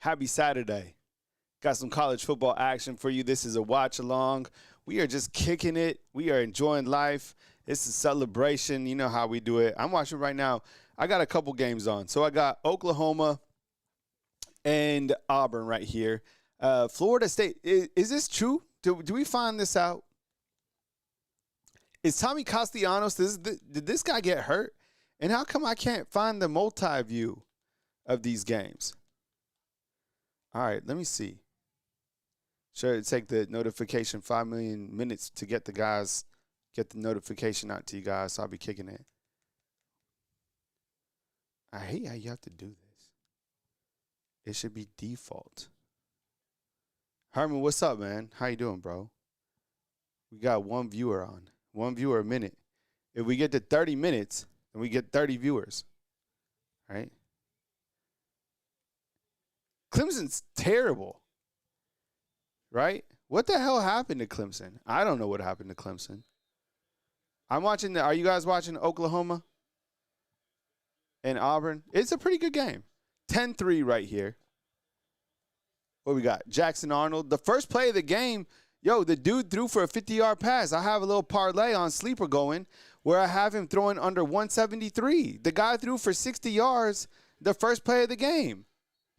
Happy Saturday. Got some college football action for you. This is a watch along. We are just kicking it. We are enjoying life. It's a celebration. You know how we do it. I'm watching right now. I got a couple games on. So I got Oklahoma and Auburn right here. Florida State. Is this true? Do we find this out? Is Tommy Castellanos, did this guy get hurt? And how come I can't find the multi-view of these games? All right, let me see. Sure, it'd take the notification 5 million minutes to get the notification out to you guys, so I'll be kicking it. I hate how you have to do this. It should be default. Herman, what's up, man? How you doing, bro? We got one viewer on. One viewer a minute. If we get to 30 minutes, then we get 30 viewers. Right? Clemson's terrible. Right? What the hell happened to Clemson? I don't know what happened to Clemson. I'm watching are you guys watching Oklahoma and Auburn? It's a pretty good game. 10-3 right here. What we got? Jackson Arnold. The first play of the game, the dude threw for a 50-yard pass. I have a little parlay on Sleeper going where I have him throwing under 173. The guy threw for 60 yards the first play of the game.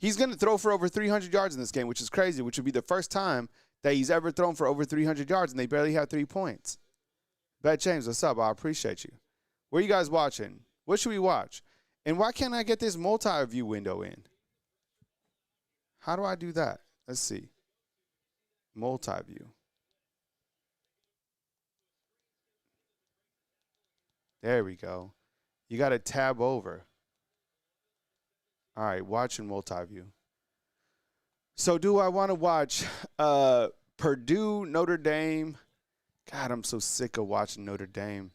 He's going to throw for over 300 yards in this game, which is crazy, which would be the first time that he's ever thrown for over 300 yards, and they barely have 3 points. Bet James, what's up? I appreciate you. Where are you guys watching? What should we watch? And why can't I get this multi-view window in? How do I do that? Let's see. Multi-view. There we go. You got to tab over. All right, watching multi-view. So do I want to watch Purdue, Notre Dame? God, I'm so sick of watching Notre Dame.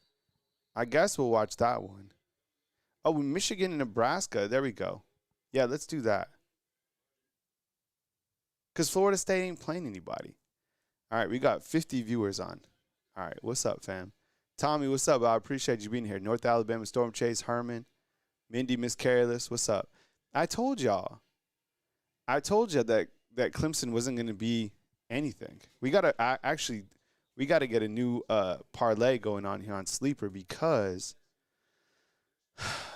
I guess we'll watch that one. Oh, Michigan and Nebraska. There we go. Yeah, let's do that. Because Florida State ain't playing anybody. All right, we got 50 viewers on. All right, what's up, fam? Tommy, what's up? I appreciate you being here. North Alabama, Storm Chase, Herman, Mindy, Miss Careless, what's up? I told y'all that Clemson wasn't going to be anything. We got to get a new parlay going on here on Sleeper because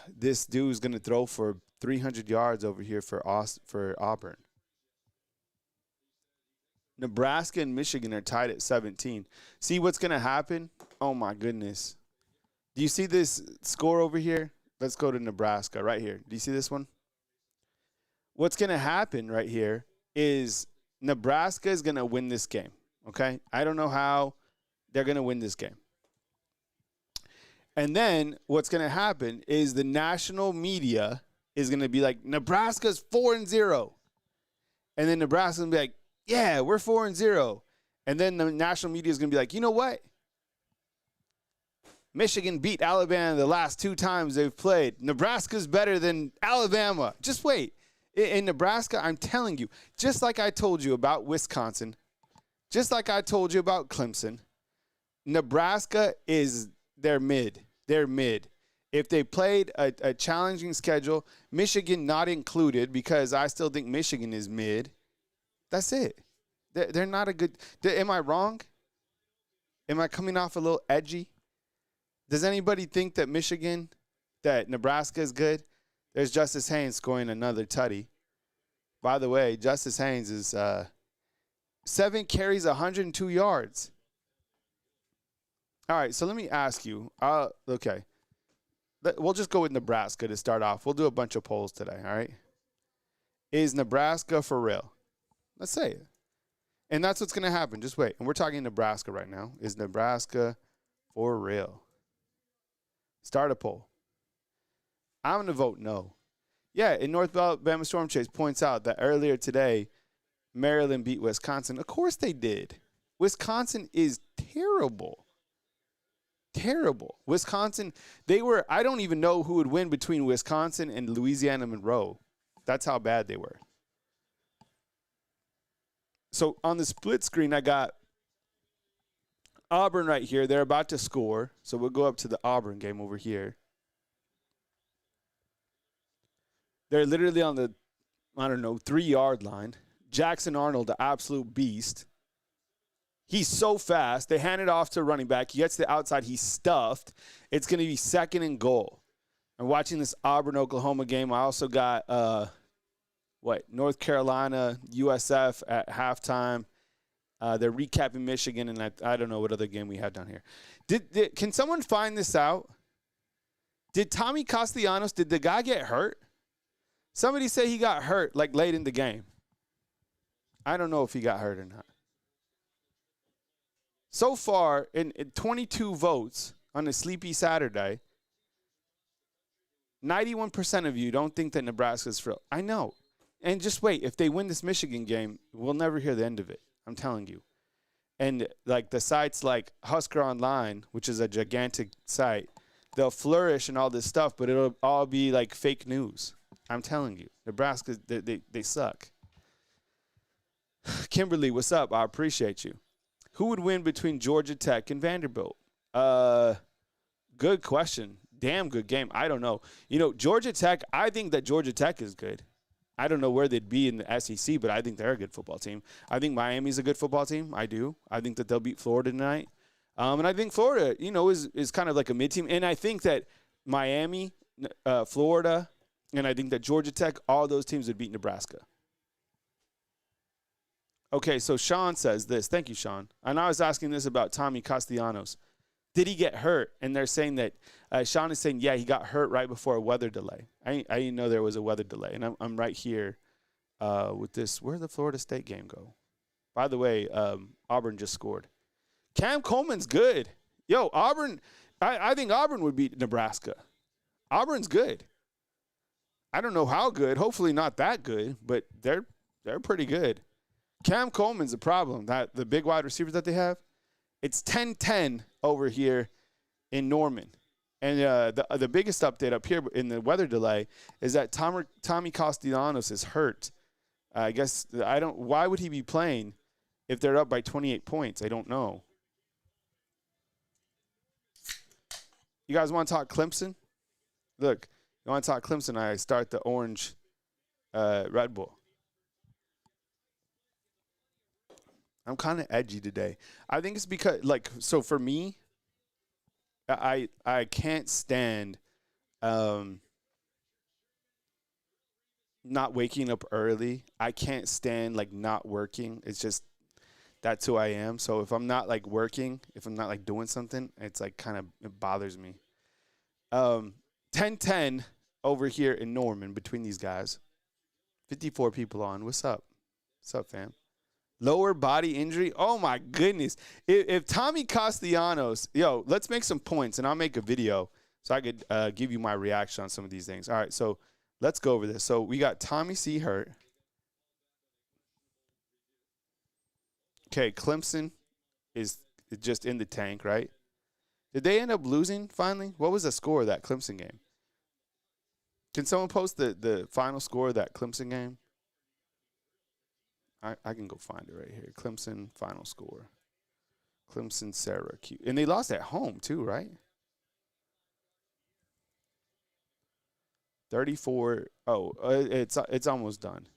this dude's going to throw for 300 yards over here for Auburn. Nebraska and Michigan are tied at 17. See what's going to happen? Oh, my goodness. Do you see this score over here? Let's go to Nebraska right here. Do you see this one? What's going to happen right here is Nebraska is going to win this game, okay? I don't know how they're going to win this game. And then what's going to happen is the national media is going to be like, Nebraska's 4-0. And then Nebraska's going to be like, yeah, we're 4-0. And then the national media is going to be like, you know what? Michigan beat Alabama the last 2 times they've played. Nebraska's better than Alabama. Just wait. In Nebraska, I'm telling you, just like I told you about Wisconsin, just like I told you about Clemson, Nebraska they're mid. They're mid. If they played a challenging schedule, Michigan not included because I still think Michigan is mid. That's it. They're not a good – am I wrong? Am I coming off a little edgy? Does anybody think that Nebraska is good? There's Justice Haynes scoring another tutty. By the way, Justice Haynes is 7 carries, 102 yards. All right, so let me ask you. Okay. We'll just go with Nebraska to start off. We'll do a bunch of polls today, all right? Is Nebraska for real? Let's say it. And that's what's going to happen. Just wait. And we're talking Nebraska right now. Is Nebraska for real? Start a poll. I'm going to vote no. Yeah, and North Alabama Storm Chase points out that earlier today, Maryland beat Wisconsin. Of course they did. Wisconsin is terrible. Terrible. Wisconsin, I don't even know who would win between Wisconsin and Louisiana Monroe. That's how bad they were. So on the split screen, I got Auburn right here. They're about to score. So we'll go up to the Auburn game over here. They're literally on the I don't know, 3-yard line. Jackson Arnold, the absolute beast. He's so fast. They hand it off to a running back. He gets to the outside. He's stuffed. It's going to be 2nd and goal. I'm watching this Auburn-Oklahoma game. I also got, North Carolina, USF at halftime. They're recapping Michigan, and I don't know what other game we had down here. Can someone find this out? Did Tommy Castellanos, did the guy get hurt? Somebody say he got hurt, like, late in the game. I don't know if he got hurt or not. So far, in 22 votes on a sleepy Saturday, 91% of you don't think that Nebraska's thrilled. I know. And just wait. If they win this Michigan game, we'll never hear the end of it. I'm telling you. And, like, the sites like Husker Online, which is a gigantic site, they'll flourish and all this stuff, but it'll all be, like, fake news. I'm telling you. Nebraska, they suck. Kimberly, what's up? I appreciate you. Who would win between Georgia Tech and Vanderbilt? Good question. Damn good game. I don't know. You know, Georgia Tech, I think that Georgia Tech is good. I don't know where they'd be in the SEC, but I think they're a good football team. I think Miami's a good football team. I do. I think that they'll beat Florida tonight. And I think Florida, you know, is kind of like a mid-team. And I think that Miami, Florida, and I think that Georgia Tech, all those teams would beat Nebraska. Okay, so Sean says this. Thank you, Sean. And I was asking this about Tommy Castellanos. Did he get hurt? And they're saying that Sean is saying, yeah, he got hurt right before a weather delay. I didn't know there was a weather delay. And I'm right here with this. Where did the Florida State game go? By the way, Auburn just scored. Cam Coleman's good. Yo, Auburn, I think Auburn would beat Nebraska. Auburn's good. I don't know how good. Hopefully not that good, but they're pretty good. Cam Coleman's a problem. That the big wide receivers that they have, it's 10-10 over here in Norman. And the biggest update up here in the weather delay is that Tommy Castellanos is hurt. I guess why would he be playing if they're up by 28 points? I don't know. You guys want to talk Clemson? Look, you want to talk Clemson, I start the orange Red Bull. I'm kind of edgy today. I think it's because, like, so for me, I can't stand not waking up early. I can't stand, like, not working. It's just that's who I am. So if I'm not, like, working, if I'm not, like, doing something, it's, like, kind of it bothers me. 10-10 over here in Norman between these guys. 54 people on. What's up? What's up, fam? Lower body injury? Oh, my goodness. If Tommy Castellanos, let's make some points, and I'll make a video so I could give you my reaction on some of these things. All right, so let's go over this. So we got Tommy C. hurt. Okay, Clemson is just in the tank, right? Did they end up losing finally? What was the score of that Clemson game? Can someone post the final score of that Clemson game? I can go find it right here. Clemson final score. Clemson Syracuse. And they lost at home too, right? 34. Oh, it's almost done.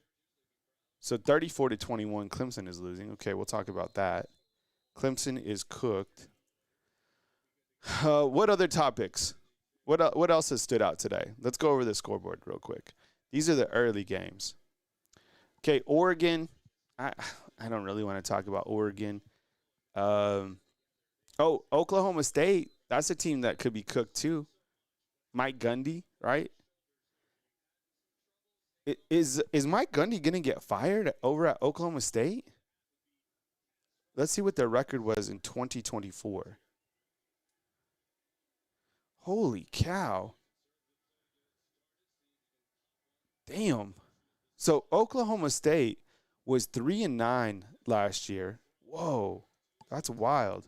So 34-21, Clemson is losing. Okay, we'll talk about that. Clemson is cooked. What other topics? What else has stood out today? Let's go over the scoreboard real quick. These are the early games. Okay, Oregon. I don't really want to talk about Oregon. Oklahoma State. That's a team that could be cooked too. Mike Gundy, right? Is Mike Gundy going to get fired over at Oklahoma State? Let's see what their record was in 2024. Holy cow. Damn. So Oklahoma State was 3-9 last year. Whoa, that's wild.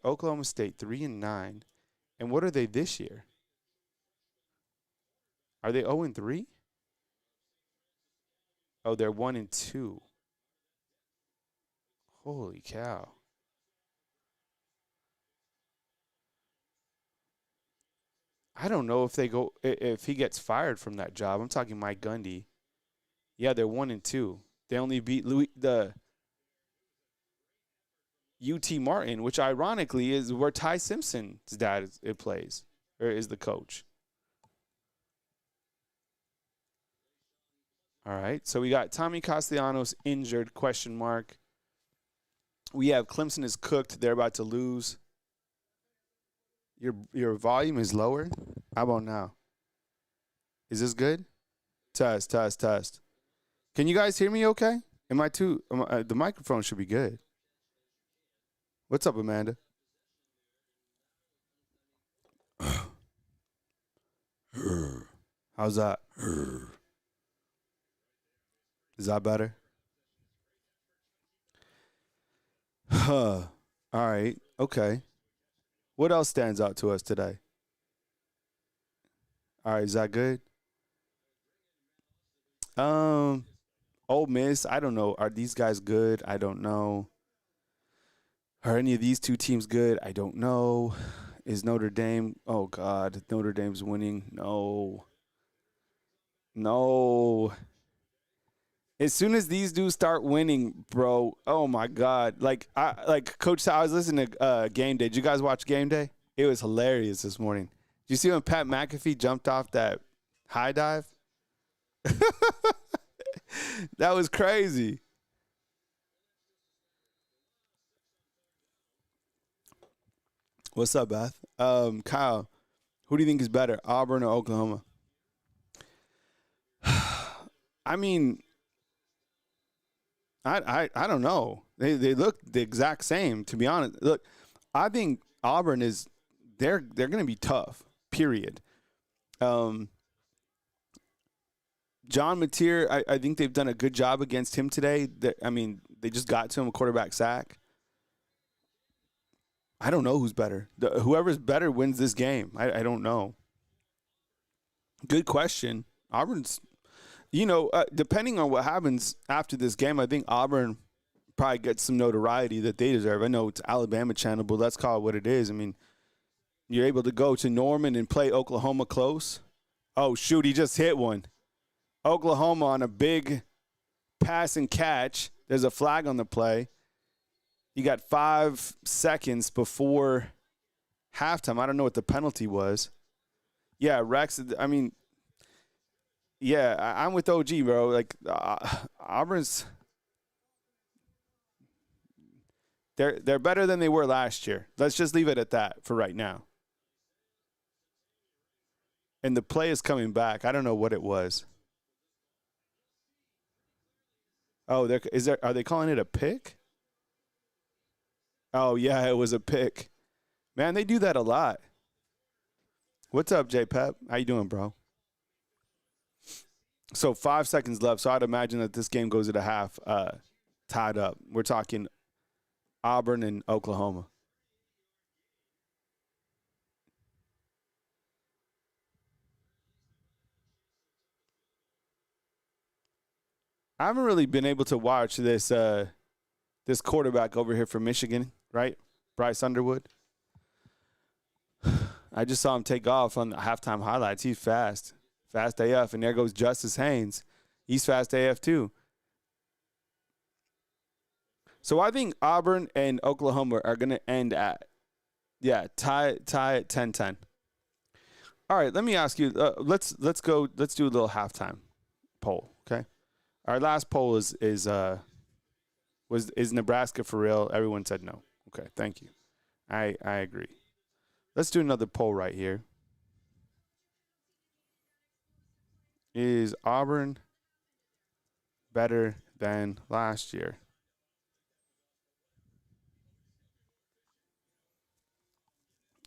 Oklahoma State 3-9, and what are they this year? Are they 0-3? Oh, they're 1-2. Holy cow! I don't know if he gets fired from that job. I'm talking Mike Gundy. Yeah, they're 1-2. They only beat the UT Martin, which ironically is where Ty Simpson's dad plays or is the coach. All right, so we got Tommy Castellanos injured, question mark. We have Clemson is cooked. They're about to lose. Your volume is lower. How about now? Is this good? Test, test, test. Can you guys hear me okay? The microphone should be good. What's up, Amanda? How's that? Is that better? All right. Okay. What else stands out to us today? All right. Is that good? Ole Miss. I don't know. Are these guys good? I don't know. Are any of these two teams good? I don't know. Is Notre Dame? Oh God, Notre Dame's winning. No. No. As soon as these dudes start winning, bro, oh my God. Like Coach, I was listening to Game Day. Did you guys watch Game Day? It was hilarious this morning. Did you see when Pat McAfee jumped off that high dive? That was crazy. What's up, Beth? Kyle, who do you think is better, Auburn or Oklahoma? I mean, I don't know. They look the exact same, to be honest. Look, I think Auburn is they're going to be tough. Period. John Mateer, I think they've done a good job against him today. They just got to him a quarterback sack. I don't know who's better. Whoever's better wins this game. I don't know. Good question. Auburn's, depending on what happens after this game, I think Auburn probably gets some notoriety that they deserve. I know it's Alabama channel, but let's call it what it is. I mean, you're able to go to Norman and play Oklahoma close. Oh, shoot, he just hit one. Oklahoma on a big pass and catch. There's a flag on the play. You got 5 seconds before halftime. I don't know what the penalty was. Yeah, Rex, I'm with OG, bro. Like, Auburn's they're better than they were last year. Let's just leave it at that for right now. And the play is coming back. I don't know what it was. Oh, are they calling it a pick? Oh, yeah, it was a pick. Man, they do that a lot. What's up, J-Pep? How you doing, bro? So 5 seconds left, so I'd imagine that this game goes at a half tied up. We're talking Auburn and Oklahoma. I haven't really been able to watch this quarterback over here from Michigan, right? Bryce Underwood. I just saw him take off on the halftime highlights. He's fast. Fast AF. And there goes Justice Haynes. He's fast AF too. So I think Auburn and Oklahoma are going to end at, tie at 10-10. All right, let me ask you, let's do a little halftime poll, okay? Our last poll is Nebraska for real? Everyone said no. Okay, thank you. I agree. Let's do another poll right here. Is Auburn better than last year?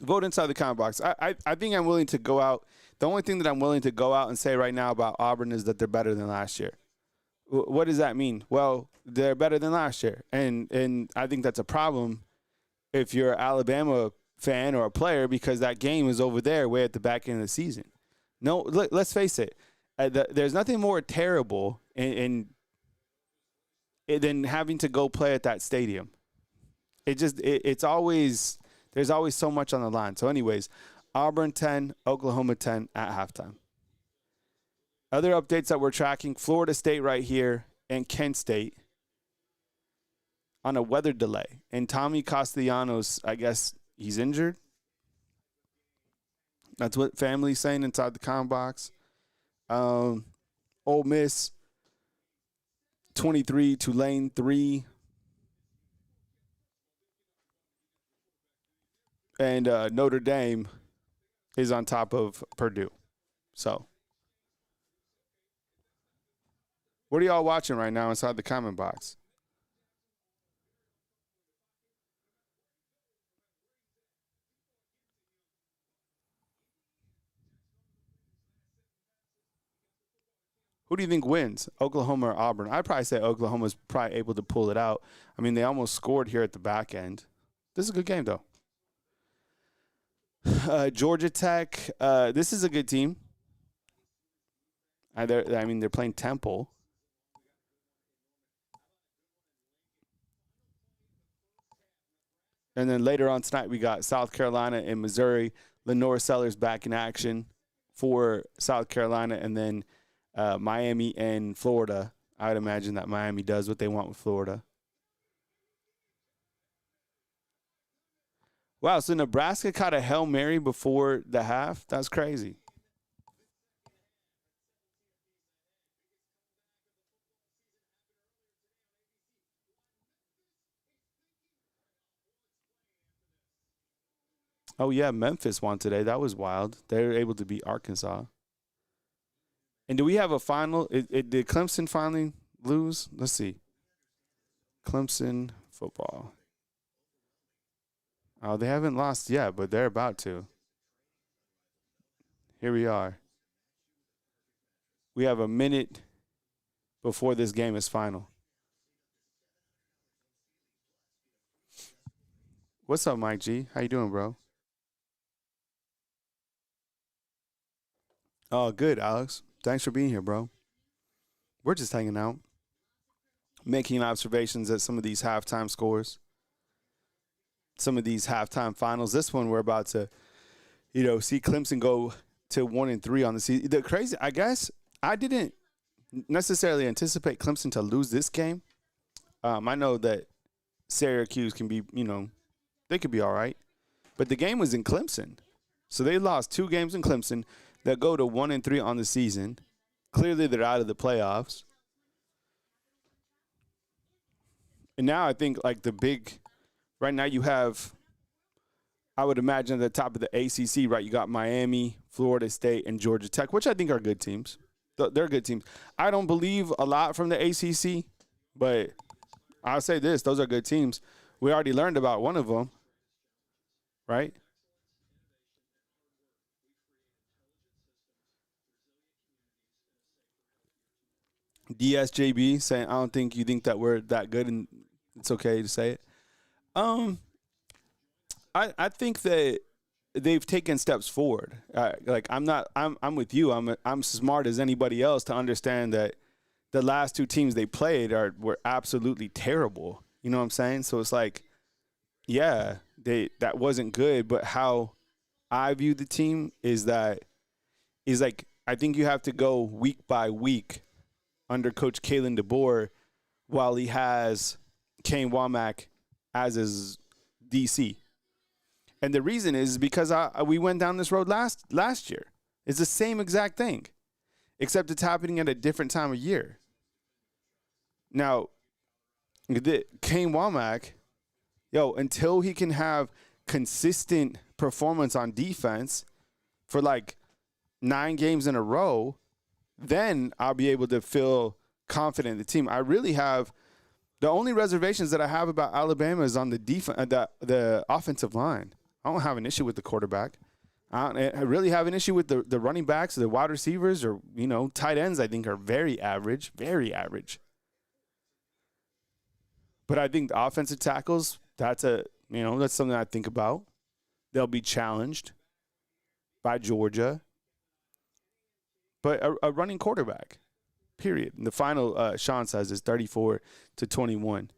Vote inside the comment box. I think I'm willing to go out. The only thing that I'm willing to go out and say right now about Auburn is that they're better than last year. What does that mean? Well, they're better than last year. And I think that's a problem if you're an Alabama fan or a player because that game is over there way at the back end of the season. No, let's face it. There's nothing more terrible than having to go play at that stadium. It's always – there's always so much on the line. So anyways, Auburn 10, Oklahoma 10 at halftime. Other updates that we're tracking, Florida State right here and Kent State on a weather delay. And Tommy Castellanos, I guess he's injured. That's what family's saying inside the comment box. Ole Miss 23, Tulane 3. And Notre Dame is on top of Purdue. So, what are y'all watching right now inside the comment box? Who do you think wins, Oklahoma or Auburn? I'd probably say Oklahoma's probably able to pull it out. I mean, they almost scored here at the back end. This is a good game, though. Georgia Tech, this is a good team. They're playing Temple. And then later on tonight, we got South Carolina and Missouri. Lenore Sellers back in action for South Carolina. And then Miami and Florida. I would imagine that Miami does what they want with Florida. Wow, so Nebraska caught a Hail Mary before the half? That's crazy. Oh, yeah, Memphis won today. That was wild. They were able to beat Arkansas. And do we have a final? Did Clemson finally lose? Let's see. Clemson football. Oh, they haven't lost yet, but they're about to. Here we are. We have a minute before this game is final. What's up, Mike G? How you doing, bro? Oh, good, Alex. Thanks for being here, bro. We're just hanging out, making observations at some of these halftime scores, some of these halftime finals. This one we're about to, see Clemson go to 1-3 on the season. The crazy, I guess, I didn't necessarily anticipate Clemson to lose this game. I know that Syracuse can be, they could be all right. But the game was in Clemson. So they lost 2 games in Clemson that go to 1-3 on the season. Clearly, they're out of the playoffs. And now I think, right now you have, I would imagine, at the top of the ACC, right, you got Miami, Florida State, and Georgia Tech, which I think are good teams. They're good teams. I don't believe a lot from the ACC, but I'll say this. Those are good teams. We already learned about one of them, right? DSJB saying, I don't think you think that we're that good, and it's okay to say it. I think that they've taken steps forward. I'm with you. I'm smart as anybody else to understand that the last 2 teams they played were absolutely terrible. You know what I'm saying? So it's like, yeah, that wasn't good. But how I view the team is I think you have to go week by week under Coach Kalen DeBoer while he has Kane Womack as his DC. And the reason is because we went down this road last year. It's the same exact thing, except it's happening at a different time of year. Now, Kane Womack, until he can have consistent performance on defense for 9 games in a row, then I'll be able to feel confident in the team. I really have the only reservations that I have about Alabama is on the the offensive line. I don't have an issue with the quarterback. I really have an issue with the running backs, the wide receivers, or tight ends. I think are very average, very average. But I think the offensive tackles, that's something I think about. They'll be challenged by Georgia. But a running quarterback, period. And the final, Sean says, is 34-21.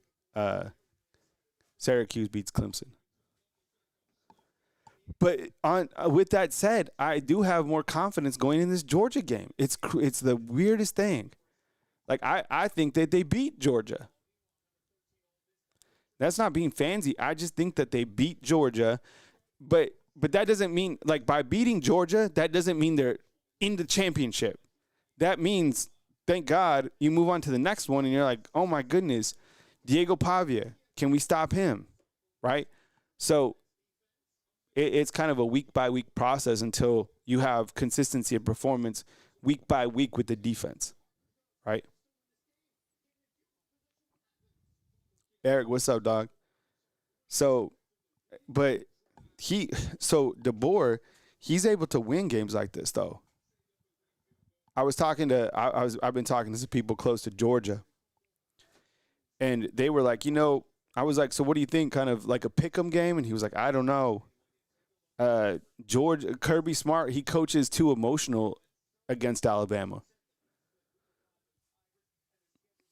Syracuse beats Clemson. But with that said, I do have more confidence going in this Georgia game. It's the weirdest thing. Like I think that they beat Georgia. That's not being fancy. I just think that they beat Georgia, but that doesn't mean, like, by beating Georgia, that doesn't mean they're in the championship. That means, thank God, you move on to the next one and you're like, oh my goodness, Diego Pavia, can we stop him? Right? So it's kind of a week by week process until you have consistency of performance week by week with the defense. Right? Eric, what's up, dog? So, but DeBoer, he's able to win games like this, though. I've been talking to some people close to Georgia, and they were like, I was like, so what do you think? Kind of like a pick'em game? And he was like, I don't know. Kirby Smart, he coaches too emotional against Alabama.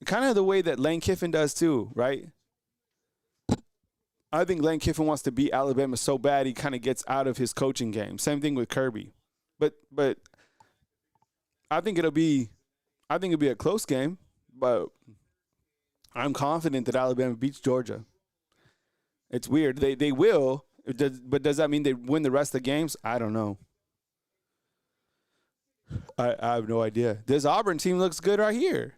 Kind of the way that Lane Kiffin does too, right? I think Lane Kiffin wants to beat Alabama so bad he kind of gets out of his coaching game. Same thing with Kirby. But I think it'll be a close game, but I'm confident that Alabama beats Georgia. It's weird. They will, but does that mean they win the rest of the games? I don't know. I have no idea. This Auburn team looks good right here.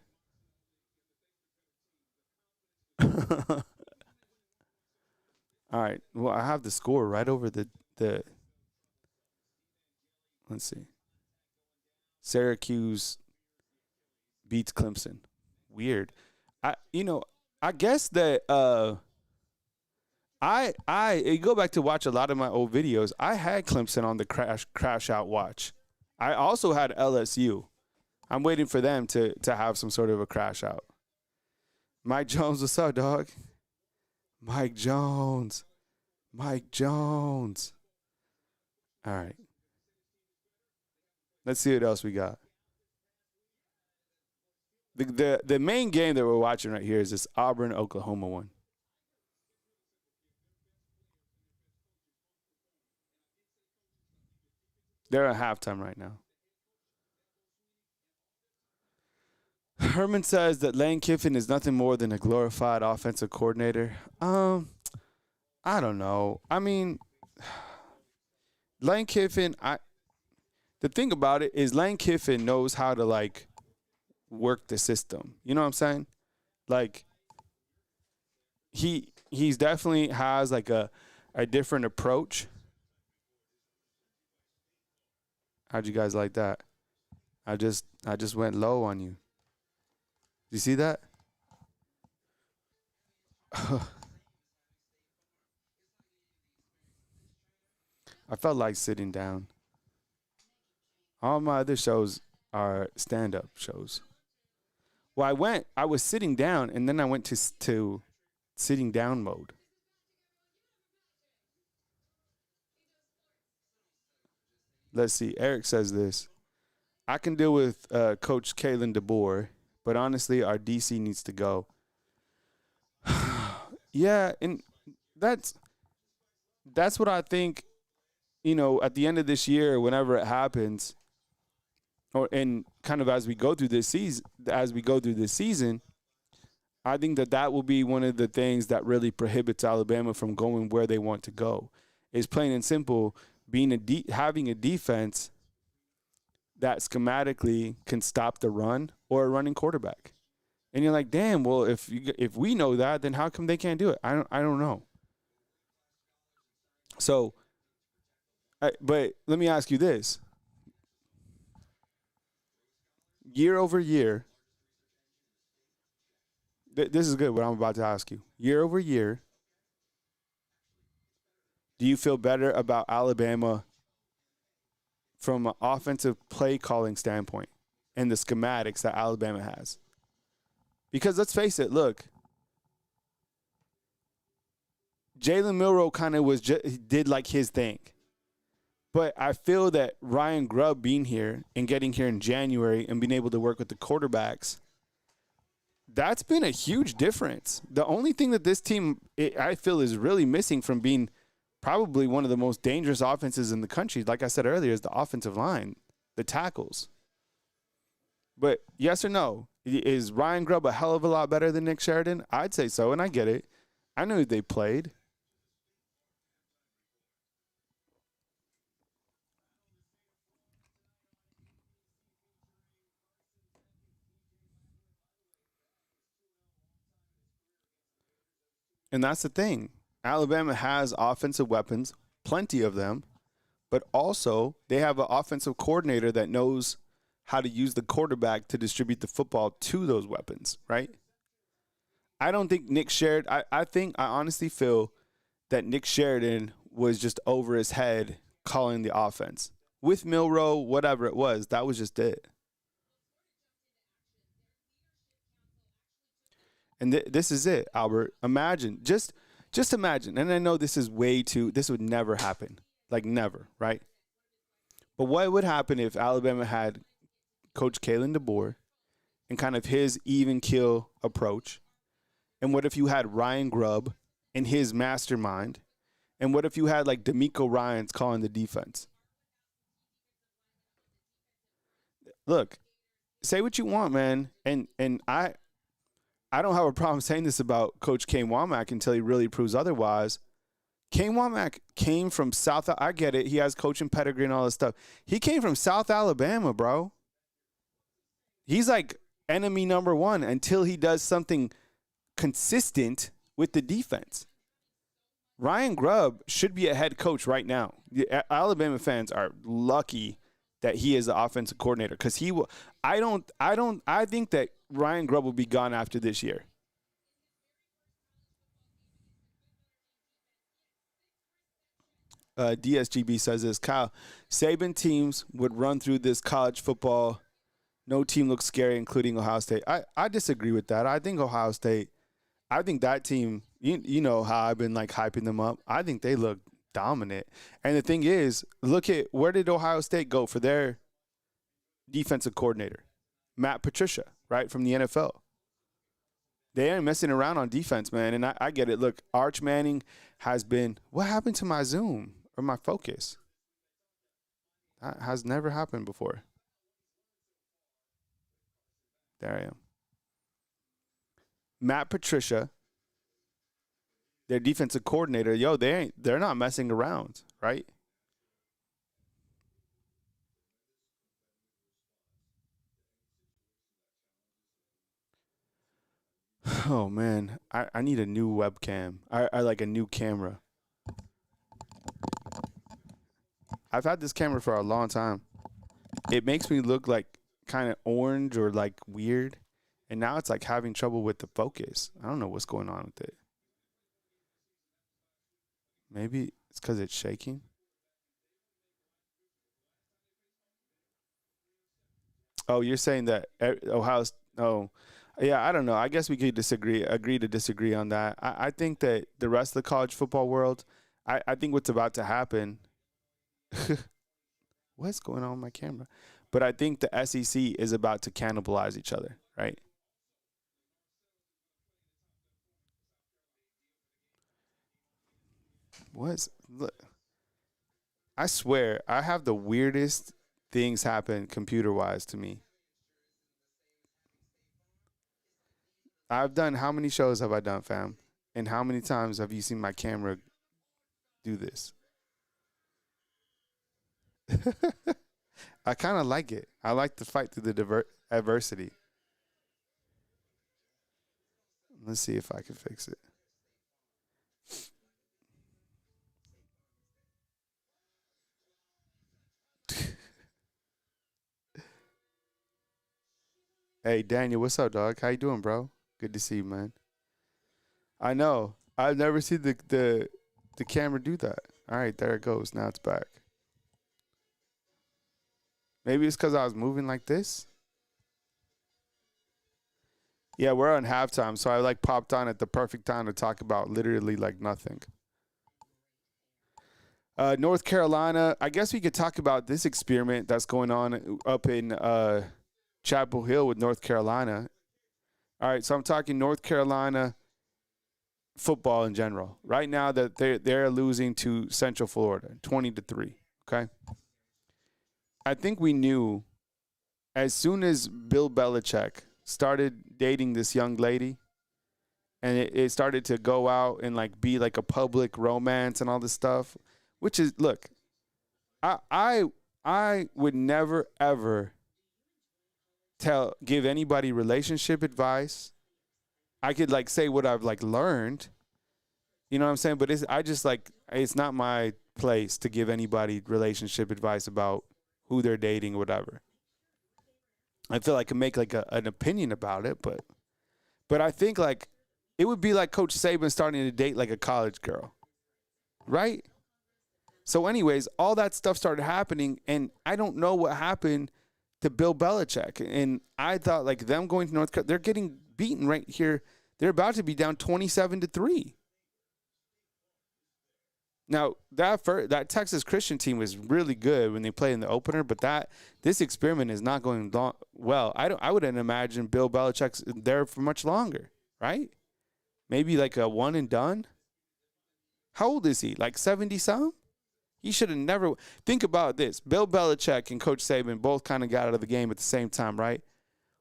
All right. Well, I have the score right over the let's see. Syracuse beats Clemson. Weird. I guess that I go back to watch a lot of my old videos. I had Clemson on the crash out watch. I also had LSU. I'm waiting for them to have some sort of a crash out. Mike Jones, what's up, dog? Mike Jones. All right. Let's see what else we got. The main game that we're watching right here is this Auburn-Oklahoma one. They're at halftime right now. Herman says that Lane Kiffin is nothing more than a glorified offensive coordinator. I don't know. I mean, Lane Kiffin, the thing about it is Lane Kiffin knows how to, like, work the system. You know what I'm saying? Like, he's definitely has, like, a different approach. How'd you guys like that? I just went low on you. Do you see that? I felt like sitting down. All my other shows are stand-up shows. Well, I was sitting down, and then I went to sitting down mode. Let's see. Eric says this. I can deal with Coach Kalen DeBoer, but honestly, our DC needs to go. Yeah, and that's what I think, at the end of this year, whenever it happens, and kind of as we go through this season, I think that will be one of the things that really prohibits Alabama from going where they want to go. Is plain and simple having a defense that schematically can stop the run or a running quarterback. And you're like, damn, well, if we know that, then how come they can't do it? I don't know. So, but let me ask you this. Year over year, this is good what I'm about to ask you. Year over year, do you feel better about Alabama from an offensive play calling standpoint and the schematics that Alabama has? Because let's face it, look, Jalen Milroe kind of did like his thing. But I feel that Ryan Grubb being here and getting here in January and being able to work with the quarterbacks, that's been a huge difference. The only thing that this team, I feel, is really missing from being probably one of the most dangerous offenses in the country. Like I said earlier, is the offensive line, the tackles. But yes or no, is Ryan Grubb a hell of a lot better than Nick Sheridan? I'd say so, and I get it. I knew they played. And that's the thing. Alabama has offensive weapons, plenty of them, but also they have an offensive coordinator that knows how to use the quarterback to distribute the football to those weapons, right? I don't think Nick Sheridan – I honestly feel that Nick Sheridan was just over his head calling the offense. With Milroe, whatever it was, that was just it. And this is it, Albert. Imagine, just imagine, and I know this is this would never happen. Like never, right? But what would happen if Alabama had Coach Kalen DeBoer and kind of his even keel approach? And what if you had Ryan Grubb and his mastermind? And what if you had like D'Amico Ryans calling the defense? Look, say what you want, man. And I don't have a problem saying this about Coach Kane Womack until he really proves otherwise. Kane Womack came from South. I get it. He has coaching pedigree and all this stuff. He came from South Alabama, bro. He's like enemy number one until he does something consistent with the defense. Ryan Grubb should be a head coach right now. Alabama fans are lucky that he is the offensive coordinator because he will. I think that Ryan Grubb will be gone after this year. DSGB says this. Kyle, Saban teams would run through this college football. No team looks scary, including Ohio State. I disagree with that. I think Ohio State, I think that team, you know how I've been like hyping them up. I think they look dominant. And the thing is, look at where did Ohio State go for their defensive coordinator? Matt Patricia, right, from the NFL. They ain't messing around on defense, man, and I get it. Look, Arch Manning has been – what happened to my Zoom or my focus? That has never happened before. There I am. Matt Patricia, their defensive coordinator, they're not messing around, right? Oh, man. I need a new webcam. I like a new camera. I've had this camera for a long time. It makes me look like kind of orange or like weird. And now it's like having trouble with the focus. I don't know what's going on with it. Maybe it's because it's shaking. Oh, you're saying that Ohio's – oh, yeah, I don't know. I guess we could agree to disagree on that. I think that the rest of the college football world, I think what's about to happen – what's going on with my camera? But I think the SEC is about to cannibalize each other, right? Look, I swear, I have the weirdest things happen computer-wise to me. I've done, how many shows have I done, fam? And how many times have you seen my camera do this? I kind of like it. I like to fight through the adversity. Let's see if I can fix it. Hey, Daniel, what's up, dog? How you doing, bro? Good to see you, man. I know. I've never seen the camera do that. All right, there it goes. Now it's back. Maybe it's because I was moving like this. Yeah, we're on halftime, so I like popped on at the perfect time to talk about literally like nothing. North Carolina, I guess we could talk about this experiment that's going on up in Chapel Hill with North Carolina. All right, so I'm talking North Carolina football in general. Right now that they're losing to Central Florida 20-3. Okay. I think we knew as soon as Bill Belichick started dating this young lady and it started to go out and like be like a public romance and all this stuff, which is, look, I would never ever give anybody relationship advice. I could like say what I've like learned, you know what I'm saying? But it's not my place to give anybody relationship advice about who they're dating or whatever. I feel like I can make like an opinion about it, but I think like it would be like Coach Saban starting to date like a college girl, right? So anyways, all that stuff started happening, and I don't know what happened to Bill Belichick. And I thought like them going to North Carolina, they're getting beaten right here. They're about to be down 27-3. Now, that Texas Christian team was really good when they played in the opener, but this experiment is not going well. I wouldn't imagine Bill Belichick's there for much longer, right? Maybe like a one and done. How old is he? Like 70-some? He should have never. Think about this. Bill Belichick and Coach Saban both kind of got out of the game at the same time, right?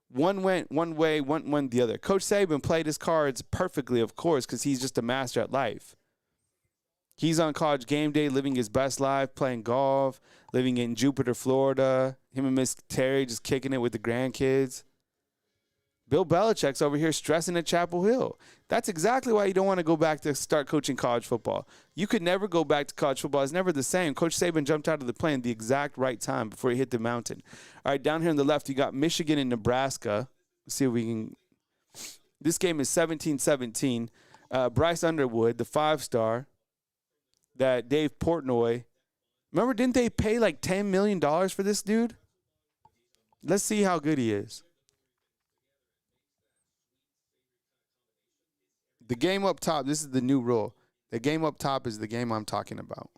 One went one way, one went the other. Coach Saban played his cards perfectly, of course, because he's just a master at life. He's on College Game Day, living his best life, playing golf, living in Jupiter, Florida. Him and Miss Terry just kicking it with the grandkids. Bill Belichick's over here stressing at Chapel Hill. That's exactly why you don't want to go back to start coaching college football. You could never go back to college football. It's never the same. Coach Saban jumped out of the plane at the exact right time before he hit the mountain. All right, down here on the left, you got Michigan and Nebraska. Let's see if we can. This game is 17-17. Bryce Underwood, the 5-star, that Dave Portnoy. Remember, didn't they pay like $10 million for this dude? Let's see how good he is. The game up top, this is the new rule. The game up top is the game I'm talking about.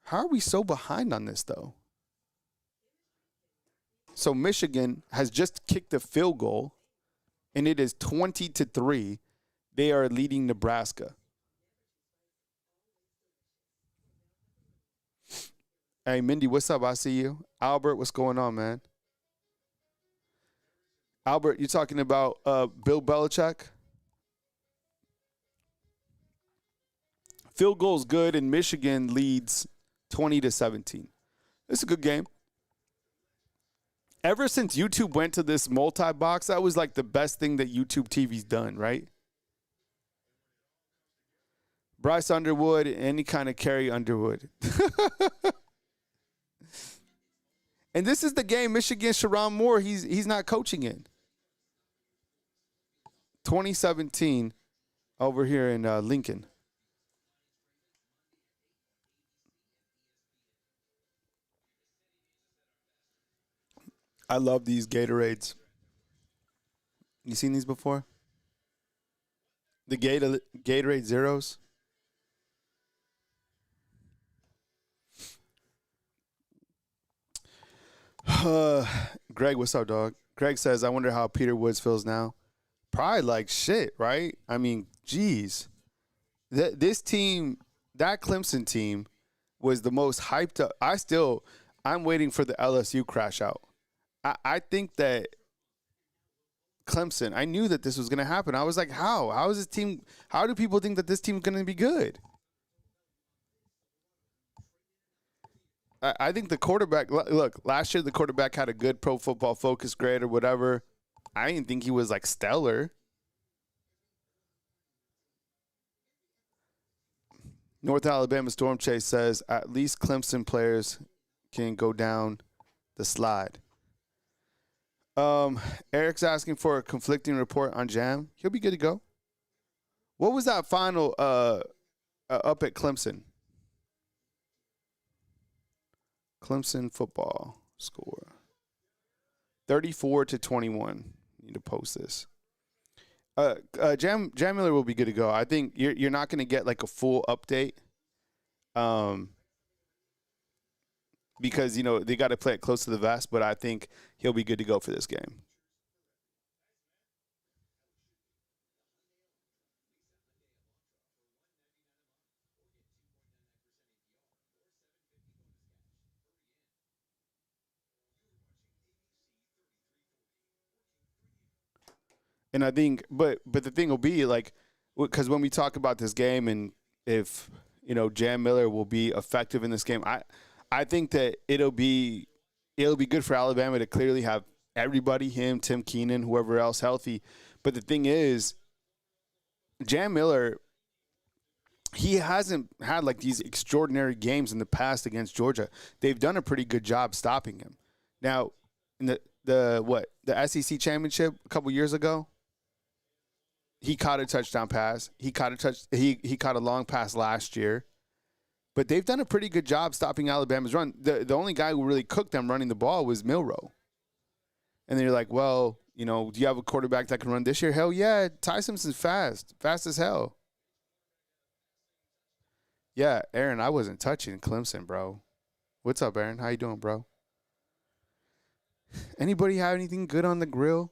How are we so behind on this, though? So Michigan has just kicked a field goal, and it is 20-3. They are leading Nebraska. Hey, Mindy, what's up? I see you. Albert, what's going on, man? Albert, you talking about Bill Belichick? Field goal's good, and Michigan leads 20-17. It's a good game. Ever since YouTube went to this multi-box, that was like the best thing that YouTube TV's done, right? Bryce Underwood, any kind of Carrie Underwood. And this is the game Michigan, Sharon Moore, he's not coaching in. 2017 over here in Lincoln. I love these Gatorades. You seen these before? The Gatorade Zeros. Greg, what's up, dog? Greg says, I wonder how Peter Woods feels now. Probably like shit, right? I mean, geez. This team, that Clemson team, was the most hyped up. I'm waiting for the LSU crash out. I think that Clemson, I knew that this was going to happen. I was like, how? How is this team? How do people think that this team is going to be good? I think the quarterback, look, last year the quarterback had a good Pro Football Focus grade or whatever. I didn't think he was like stellar. North Alabama Storm Chase says at least Clemson players can go down the slide. Eric's asking for a conflicting report on Jam. He'll be good to go. What was that final up at Clemson? Clemson football score 34-21. Need to post this. Jam Miller will be good to go. I think you're not going to get like a full update, because they got to play it close to the vest. But I think he'll be good to go for this game. And I think, but the thing will be like, because when we talk about this game and if Jam Miller will be effective in this game, I think that it'll be good for Alabama to clearly have everybody, him, Tim Keenan, whoever else, healthy. But the thing is, Jam Miller, he hasn't had like these extraordinary games in the past against Georgia. They've done a pretty good job stopping him. Now, in the SEC championship a couple years ago, he caught a touchdown pass. He caught a long pass last year. But they've done a pretty good job stopping Alabama's run. The only guy who really cooked them running the ball was Milroe. And then you're like, well, do you have a quarterback that can run this year? Hell yeah, Ty Simpson's fast as hell. Yeah, Aaron, I wasn't touching Clemson, bro. What's up, Aaron? How you doing, bro? Anybody have anything good on the grill?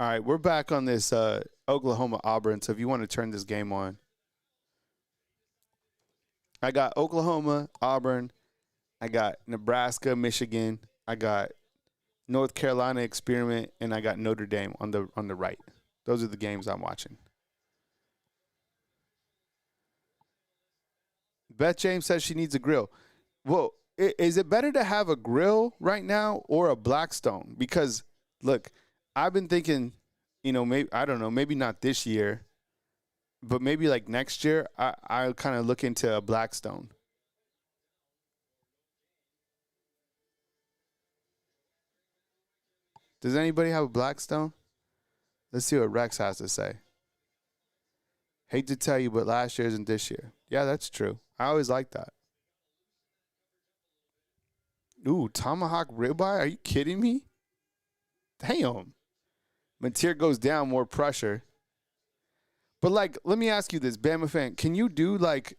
All right, we're back on this Oklahoma-Auburn, so if you want to turn this game on. I got Oklahoma, Auburn. I got Nebraska, Michigan. I got North Carolina Experiment, and I got Notre Dame on the right. Those are the games I'm watching. Beth James says she needs a grill. Well, is it better to have a grill right now or a Blackstone? Because, look, I've been thinking, maybe I don't know, maybe not this year, but maybe like next year, I'll kind of look into a Blackstone. Does anybody have a Blackstone? Let's see what Rex has to say. Hate to tell you, but last year isn't this year. Yeah, that's true. I always like that. Ooh, tomahawk ribeye? Are you kidding me? Damn. Mateer goes down, more pressure. But like, let me ask you this, Bama fan, can you do like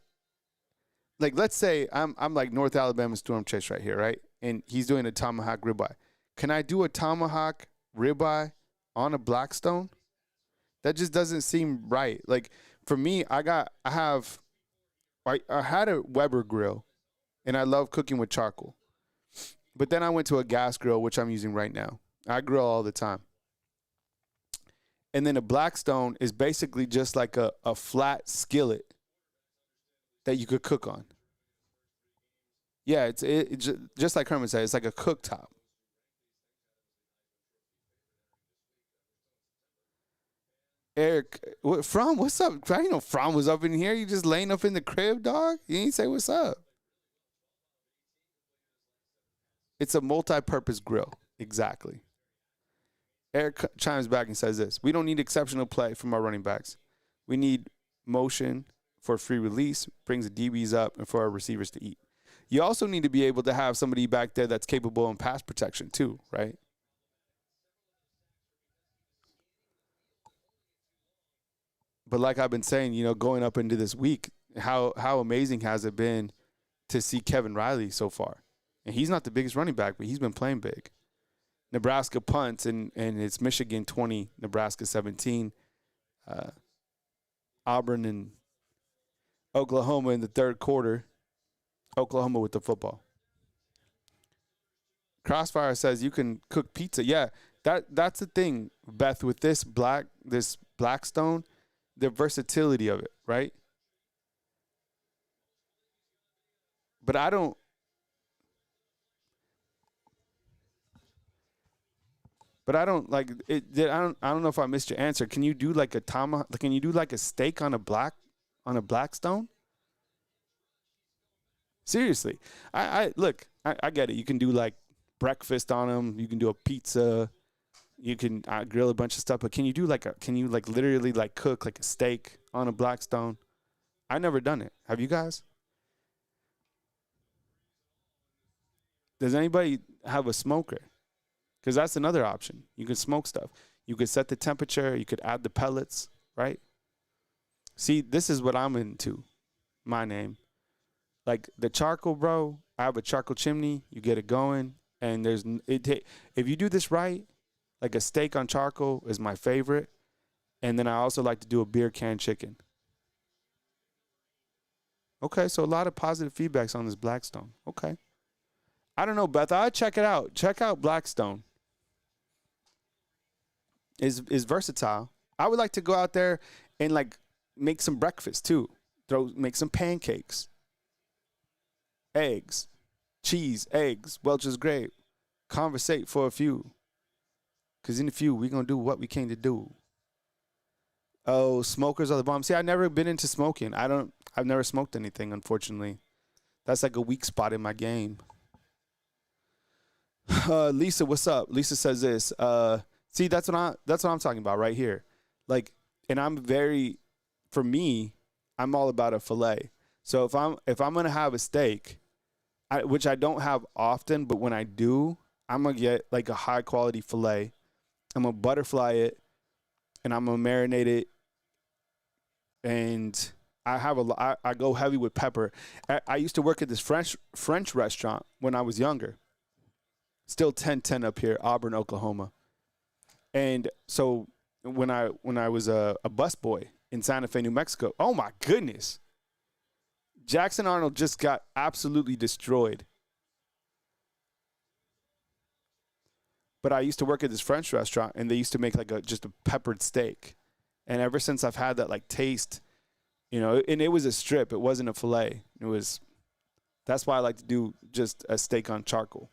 let's say I'm like North Alabama Storm Chase right here, right? And he's doing a tomahawk ribeye. Can I do a tomahawk ribeye on a Blackstone? That just doesn't seem right. Like for me, I had a Weber grill, and I love cooking with charcoal. But then I went to a gas grill, which I'm using right now. I grill all the time. And then a Blackstone is basically just like a flat skillet that you could cook on. Yeah, it's just like Herman said, it's like a cooktop. Eric, what's up? I didn't know From was up in here. You just laying up in the crib, dog? You ain't say what's up. It's a multi-purpose grill. Exactly. Eric chimes back and says this. We don't need exceptional play from our running backs. We need motion for free release, brings the DBs up, and for our receivers to eat. You also need to be able to have somebody back there that's capable in pass protection too, right? But like I've been saying, going up into this week, how amazing has it been to see Kevin Riley so far? And he's not the biggest running back, but he's been playing big. Nebraska punts, and it's Michigan 20, Nebraska 17. Auburn and Oklahoma in the third quarter. Oklahoma with the football. Crossfire says you can cook pizza. Yeah, that's the thing, Beth, with this Blackstone, the versatility of it, right? But I don't like it. I don't know if I missed your answer. Can you do like a tomahawk? Can you do like a steak on a Blackstone? Seriously, I look. I get it. You can do like breakfast on them. You can do a pizza. You can grill a bunch of stuff. But can you literally like cook like a steak on a Blackstone? I never done it. Have you guys? Does anybody have a smoker? Because that's another option. You can smoke stuff. You could set the temperature. You could add the pellets, right? See, this is what I'm into. My name. Like the charcoal, bro. I have a charcoal chimney. You get it going. And if you do this right, like a steak on charcoal is my favorite. And then I also like to do a beer can chicken. Okay, so a lot of positive feedbacks on this Blackstone. Okay. I don't know, Beth. I'd check it out. Check out Blackstone. Is versatile. I would like to go out there and like make some breakfast too. Make some pancakes, eggs, cheese, eggs, Welch's grape. Conversate for a few. Cause in a few we gonna do what we came to do. Oh, smokers are the bomb. See, I've never been into smoking. I've never smoked anything, unfortunately. That's like a weak spot in my game. Lisa, what's up? Lisa says this. See, that's what I'm talking about right here. Like, and for me, I'm all about a fillet. So if I'm gonna have a steak, which I don't have often, but when I do, I'm gonna get like a high quality fillet. I'm gonna butterfly it, and I'm gonna marinate it. And I go heavy with pepper. I used to work at this French restaurant when I was younger. Still 1010 up here, Auburn, Oklahoma. And so when I was a busboy in Santa Fe, New Mexico, oh my goodness, Jackson Arnold just got absolutely destroyed. But I used to work at this French restaurant, and they used to make like just a peppered steak. And ever since I've had that like taste, and it was a strip. It wasn't a fillet. That's why I like to do just a steak on charcoal.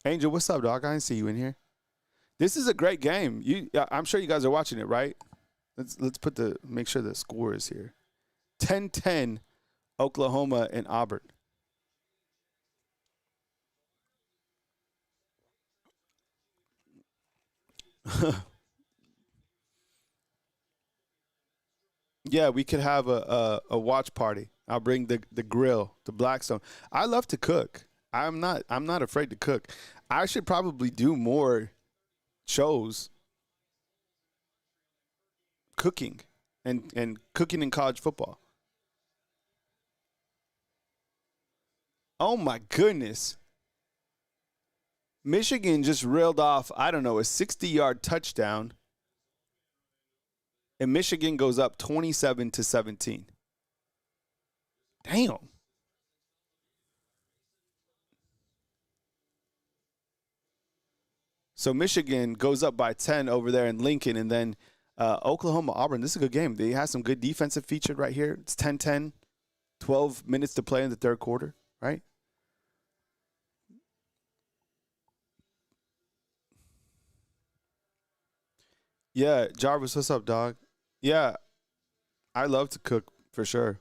Angel, what's up, dog? I didn't see you in here. This is a great game. I'm sure you guys are watching it, right? Let's make sure the score is here. 10-10, Oklahoma and Auburn. Yeah, we could have a watch party. I'll bring the grill, the Blackstone. I love to cook. I'm not afraid to cook. I should probably do more shows cooking and cooking in college football. Oh my goodness. Michigan just reeled off, I don't know, a 60-yard touchdown. And Michigan goes up 27-17. Damn. So Michigan goes up by 10 over there in Lincoln, and then Oklahoma, Auburn. This is a good game. They have some good defensive featured right here. It's 10-10, 12 minutes to play in the third quarter, right? Yeah, Jarvis, what's up, dog? Yeah, I love to cook for sure.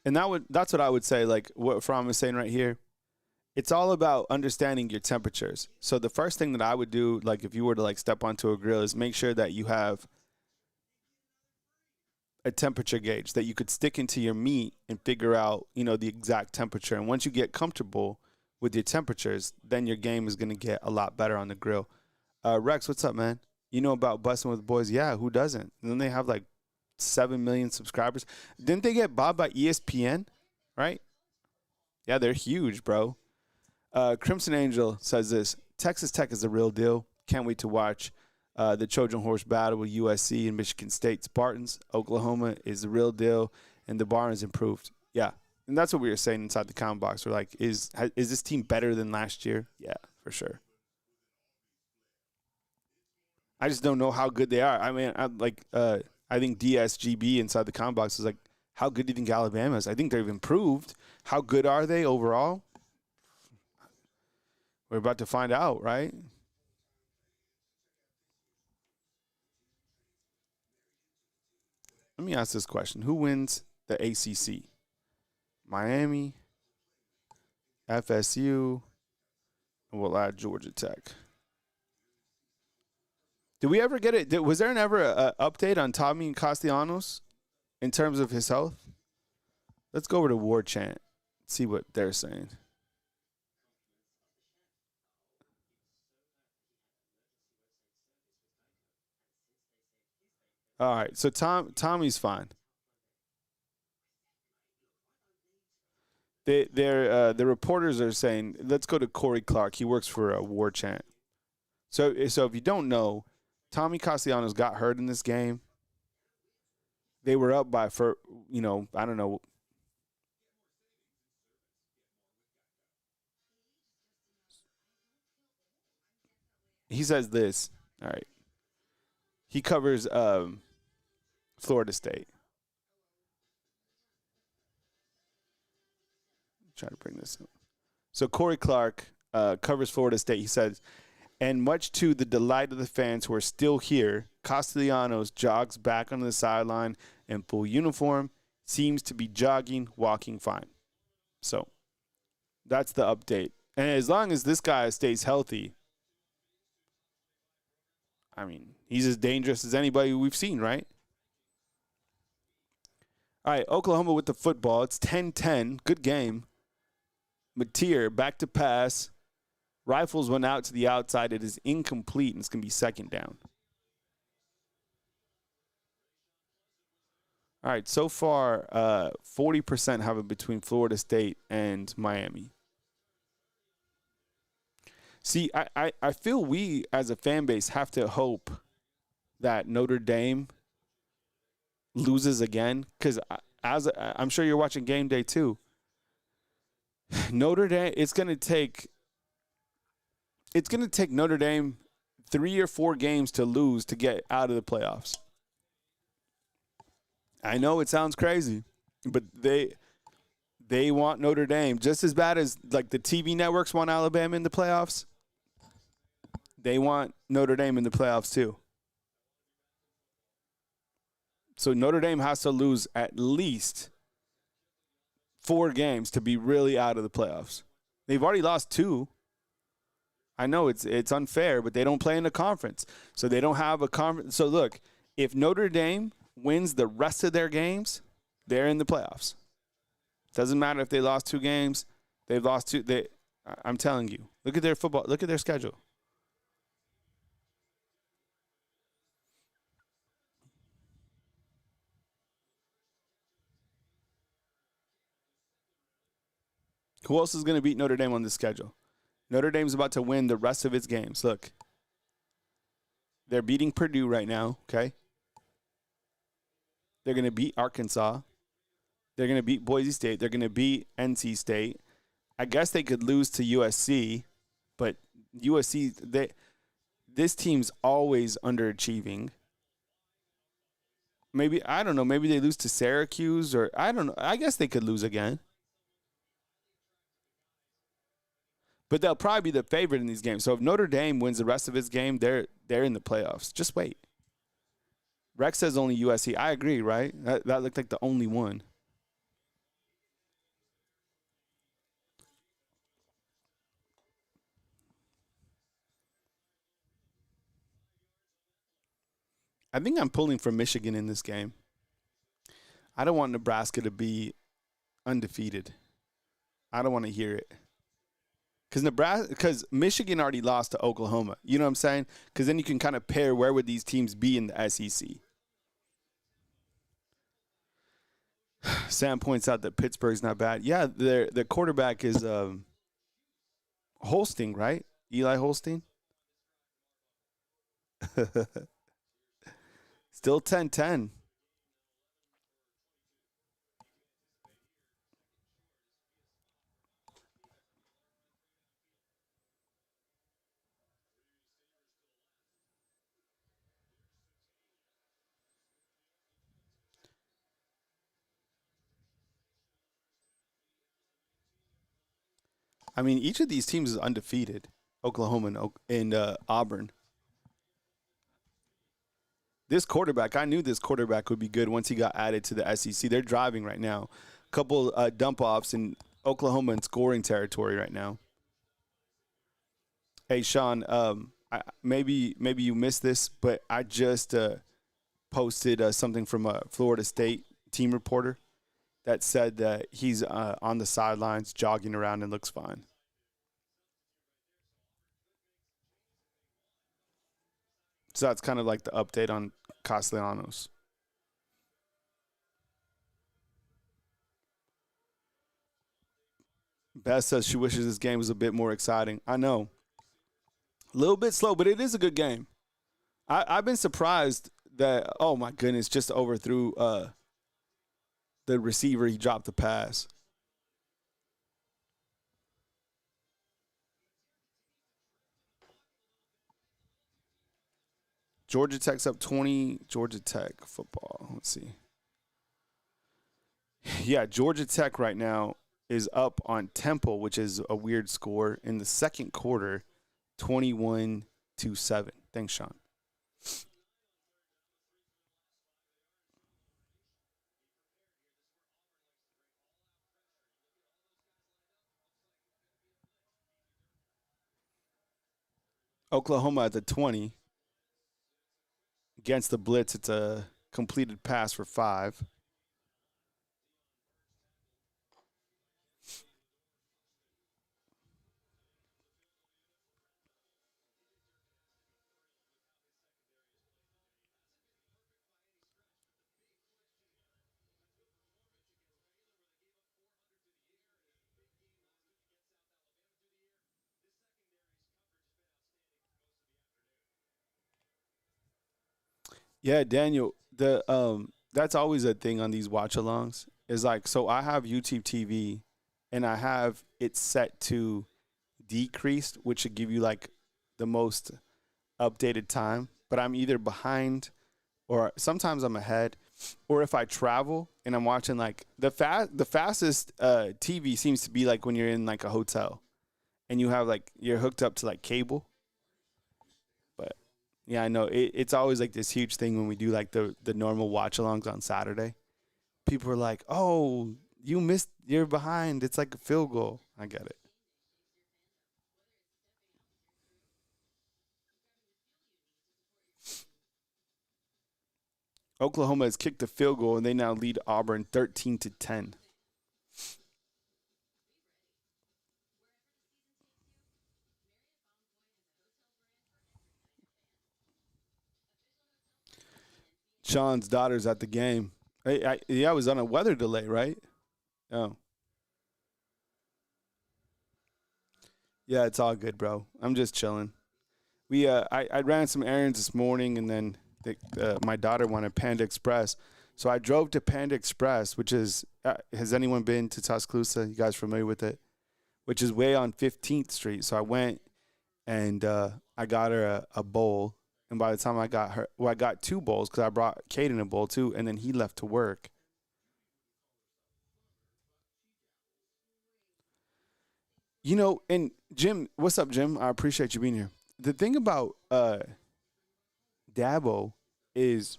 And that's what I would say, like what Fromm is saying right here. It's all about understanding your temperatures. So the first thing that I would do, like if you were to like step onto a grill, is make sure that you have a temperature gauge that you could stick into your meat and figure out, the exact temperature. And once you get comfortable with your temperatures, then your game is going to get a lot better on the grill. Rex, what's up, man? You know about Bussin' with Boys? Yeah, who doesn't? And then they have like 7 million subscribers. Didn't they get bought by ESPN? Right? Yeah, they're huge, bro. Crimson Angel says this: Texas Tech is the real deal. Can't wait to watch the Trojan Horse battle with USC and Michigan State Spartans. Oklahoma is the real deal, and the bar is improved. Yeah, and that's what we were saying inside the comment box. We're like, is this team better than last year? Yeah, for sure. I just don't know how good they are. I mean, I think DSGB inside the comment box is like, how good do you think Alabama is? I think they've improved. How good are they overall? We're about to find out, right? Let me ask this question. Who wins the ACC? Miami, FSU, and we'll add Georgia Tech. Did we ever get it? Was there ever an update on Tommy Castellanos in terms of his health? Let's go over to War Chant, see what they're saying. All right, so Tommy's fine. The reporters are saying, let's go to Corey Clark. He works for War Chant. So if you don't know, Tommy Castellanos got hurt in this game. They were up by, I don't know. He says this. All right. He covers Florida State. Try to bring this up. So Corey Clark covers Florida State. He says, and much to the delight of the fans who are still here, Castellanos jogs back onto the sideline in full uniform, seems to be jogging, walking fine. So that's the update. And as long as this guy stays healthy, I mean, he's as dangerous as anybody we've seen, right? All right, Oklahoma with the football. It's 10-10. Good game. Mateer back to pass. Rifles went out to the outside. It is incomplete, and it's going to be second down. All right, so far, 40% have it between Florida State and Miami. See, I feel we as a fan base have to hope that Notre Dame loses again, because I'm sure you're watching game day too. Notre Dame, it's going to take Notre Dame 3 or 4 games to lose to get out of the playoffs. I know it sounds crazy, but they want Notre Dame just as bad as like the TV networks want Alabama in the playoffs. They want Notre Dame in the playoffs too. So Notre Dame has to lose at least 4 games to be really out of the playoffs. They've already lost 2. I know it's unfair, but they don't play in the conference. So they don't have a conference. So look, if Notre Dame wins the rest of their games, they're in the playoffs. Doesn't matter if they lost 2 games. They've lost 2. I'm telling you. Look at their football. Look at their schedule. Who else is going to beat Notre Dame on this schedule? Notre Dame's about to win the rest of its games. Look. They're beating Purdue right now, okay? They're going to beat Arkansas. They're going to beat Boise State. They're going to beat NC State. I guess they could lose to USC, but USC, this team's always underachieving. Maybe, I don't know, maybe they lose to Syracuse, or I don't know. I guess they could lose again. But they'll probably be the favorite in these games. So if Notre Dame wins the rest of its game, they're in the playoffs. Just wait. Rex says only USC. I agree, right? That looked like the only one. I think I'm pulling for Michigan in this game. I don't want Nebraska to be undefeated. I don't want to hear it. Because Michigan already lost to Oklahoma. You know what I'm saying? Because then you can kind of pair where would these teams be in the SEC. Sam points out that Pittsburgh's not bad. Yeah, their quarterback is Holstein, right? Eli Holstein. Still 10-10. I mean, each of these teams is undefeated. Oklahoma and Auburn. This quarterback, I knew this quarterback would be good once he got added to the SEC. They're driving right now. A couple dump-offs in Oklahoma in scoring territory right now. Hey, Sean, maybe you missed this, but I just posted something from a Florida State team reporter that said that he's on the sidelines jogging around and looks fine. So that's kind of like the update on Castellanos. Beth says she wishes this game was a bit more exciting. I know. A little bit slow, but it is a good game. I've been surprised that, oh my goodness, just overthrew the receiver. He dropped the pass. Georgia Tech's up 20. Georgia Tech football. Let's see. Yeah, Georgia Tech right now is up on Temple, which is a weird score in the second quarter, 21-7. Thanks, Sean. Oklahoma at the 20 against the blitz. It's a completed pass for 5. Yeah, Daniel, the that's always a thing on these watch alongs. Is like, so I have YouTube TV and I have it set to decreased, which should give you like the most updated time, but I'm either behind or sometimes I'm ahead. Or if I travel and I'm watching like the fastest TV seems to be like when you're in like a hotel and you have like you're hooked up to like cable. But yeah, I know it's always like this huge thing when we do like the normal watch alongs on Saturday. People are like, "Oh, you missed. You're behind. It's like a field goal." I get it. Oklahoma has kicked a field goal and they now lead Auburn 13-10. Sean's daughter's at the game. Yeah, I was on a weather delay, right? Oh, yeah, it's all good, bro. I'm just chilling. I ran some errands this morning, and then my daughter wanted Panda Express, so I drove to Panda Express, which is has anyone been to Tuscaloosa? You guys familiar with it? Which is way on 15th Street. So I went and I got her a bowl, and by the time I got her, well, I got 2 bowls because I brought Caden a bowl too, and then he left to work. You know, and Jim, what's up, Jim? I appreciate you being here. The thing about Dabo is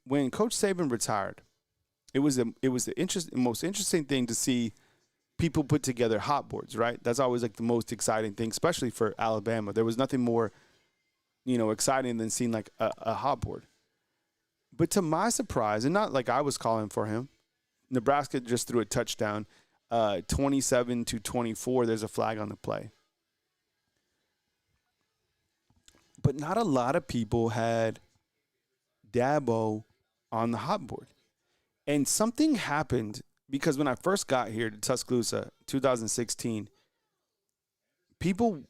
when Coach Saban retired, it was the most interesting thing to see people put together hot boards, right? That's always like the most exciting thing, especially for Alabama. There was nothing more, exciting than seeing like a hot board. But to my surprise, and not like I was calling for him, Nebraska just threw a touchdown, 27-24. There's a flag on the play. But not a lot of people had Dabo on the hot board. And something happened because when I first got here to Tuscaloosa, 2016, people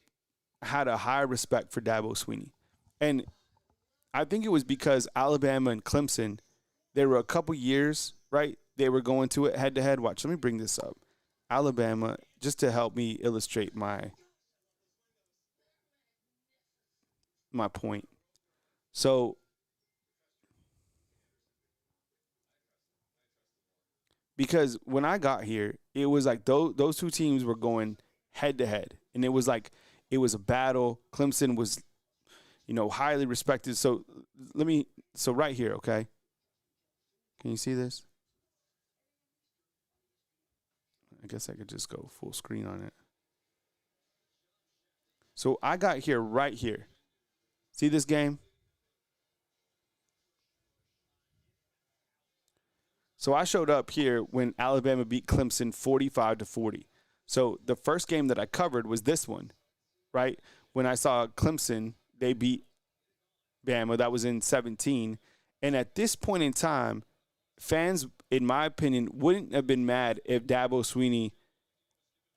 had a high respect for Dabo Swinney. And I think it was because Alabama and Clemson, there were a couple years, right? They were going to it head to head. Watch, let me bring this up. Alabama, just to help me illustrate my point. So because when I got here, it was like those two teams were going head to head, and it was like it was a battle. Clemson was, highly respected. So so right here, okay, can you see this? I guess I could just go full screen on it. So I got here right here. See this game? So I showed up here when Alabama beat Clemson 45-40. So the first game that I covered was this one, right? When I saw Clemson, they beat Bama. That was in 17. And at this point in time, fans, in my opinion, wouldn't have been mad if Dabo Swinney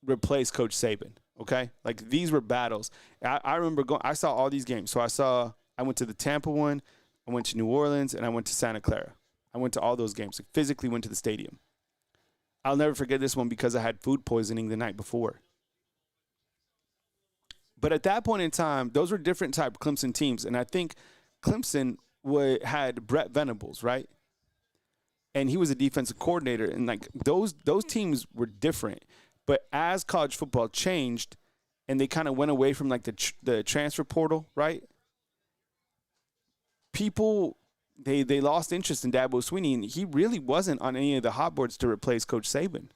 replaced Coach Saban. Okay, like these were battles. I remember going. I saw all these games. So I went to the Tampa one, I went to New Orleans, and I went to Santa Clara. I went to all those games. Like physically went to the stadium. I'll never forget this one because I had food poisoning the night before. But at that point in time, those were different type Clemson teams, and I think Clemson had Brett Venables, right? And he was a defensive coordinator, and like those teams were different. But as college football changed, and they kind of went away from like the transfer portal, right? People they lost interest in Dabo Swinney, and he really wasn't on any of the hot boards to replace Coach Saban.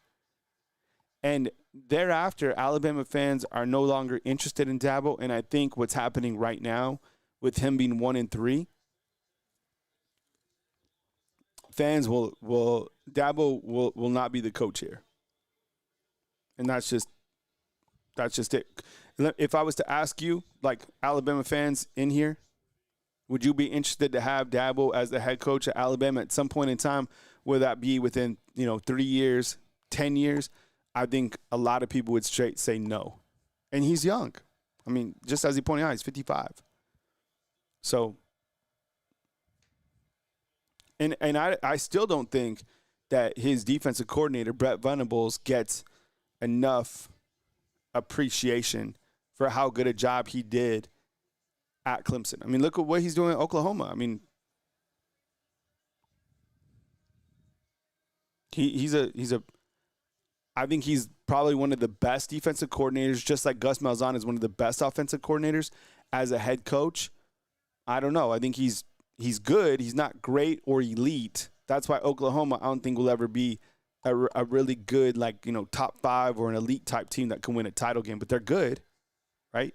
And thereafter, Alabama fans are no longer interested in Dabo, and I think what's happening right now with him being 1-3, fans Dabo will not be the coach here. And that's just it. If I was to ask you, like Alabama fans in here, would you be interested to have Dabo as the head coach at Alabama at some point in time? Will that be within 3 years, 10 years? I think a lot of people would straight say no. And he's young. I mean, just as he pointed out, he's 55. So, and I still don't think that his defensive coordinator, Brett Venables, gets enough appreciation for how good a job he did at Clemson. I mean, look at what he's doing at Oklahoma. I mean, I think he's probably one of the best defensive coordinators, just like Gus Malzahn is one of the best offensive coordinators as a head coach. I don't know. I think he's good. He's not great or elite. That's why Oklahoma, I don't think, will ever be a really good, top 5 or an elite type team that can win a title game. But they're good, right?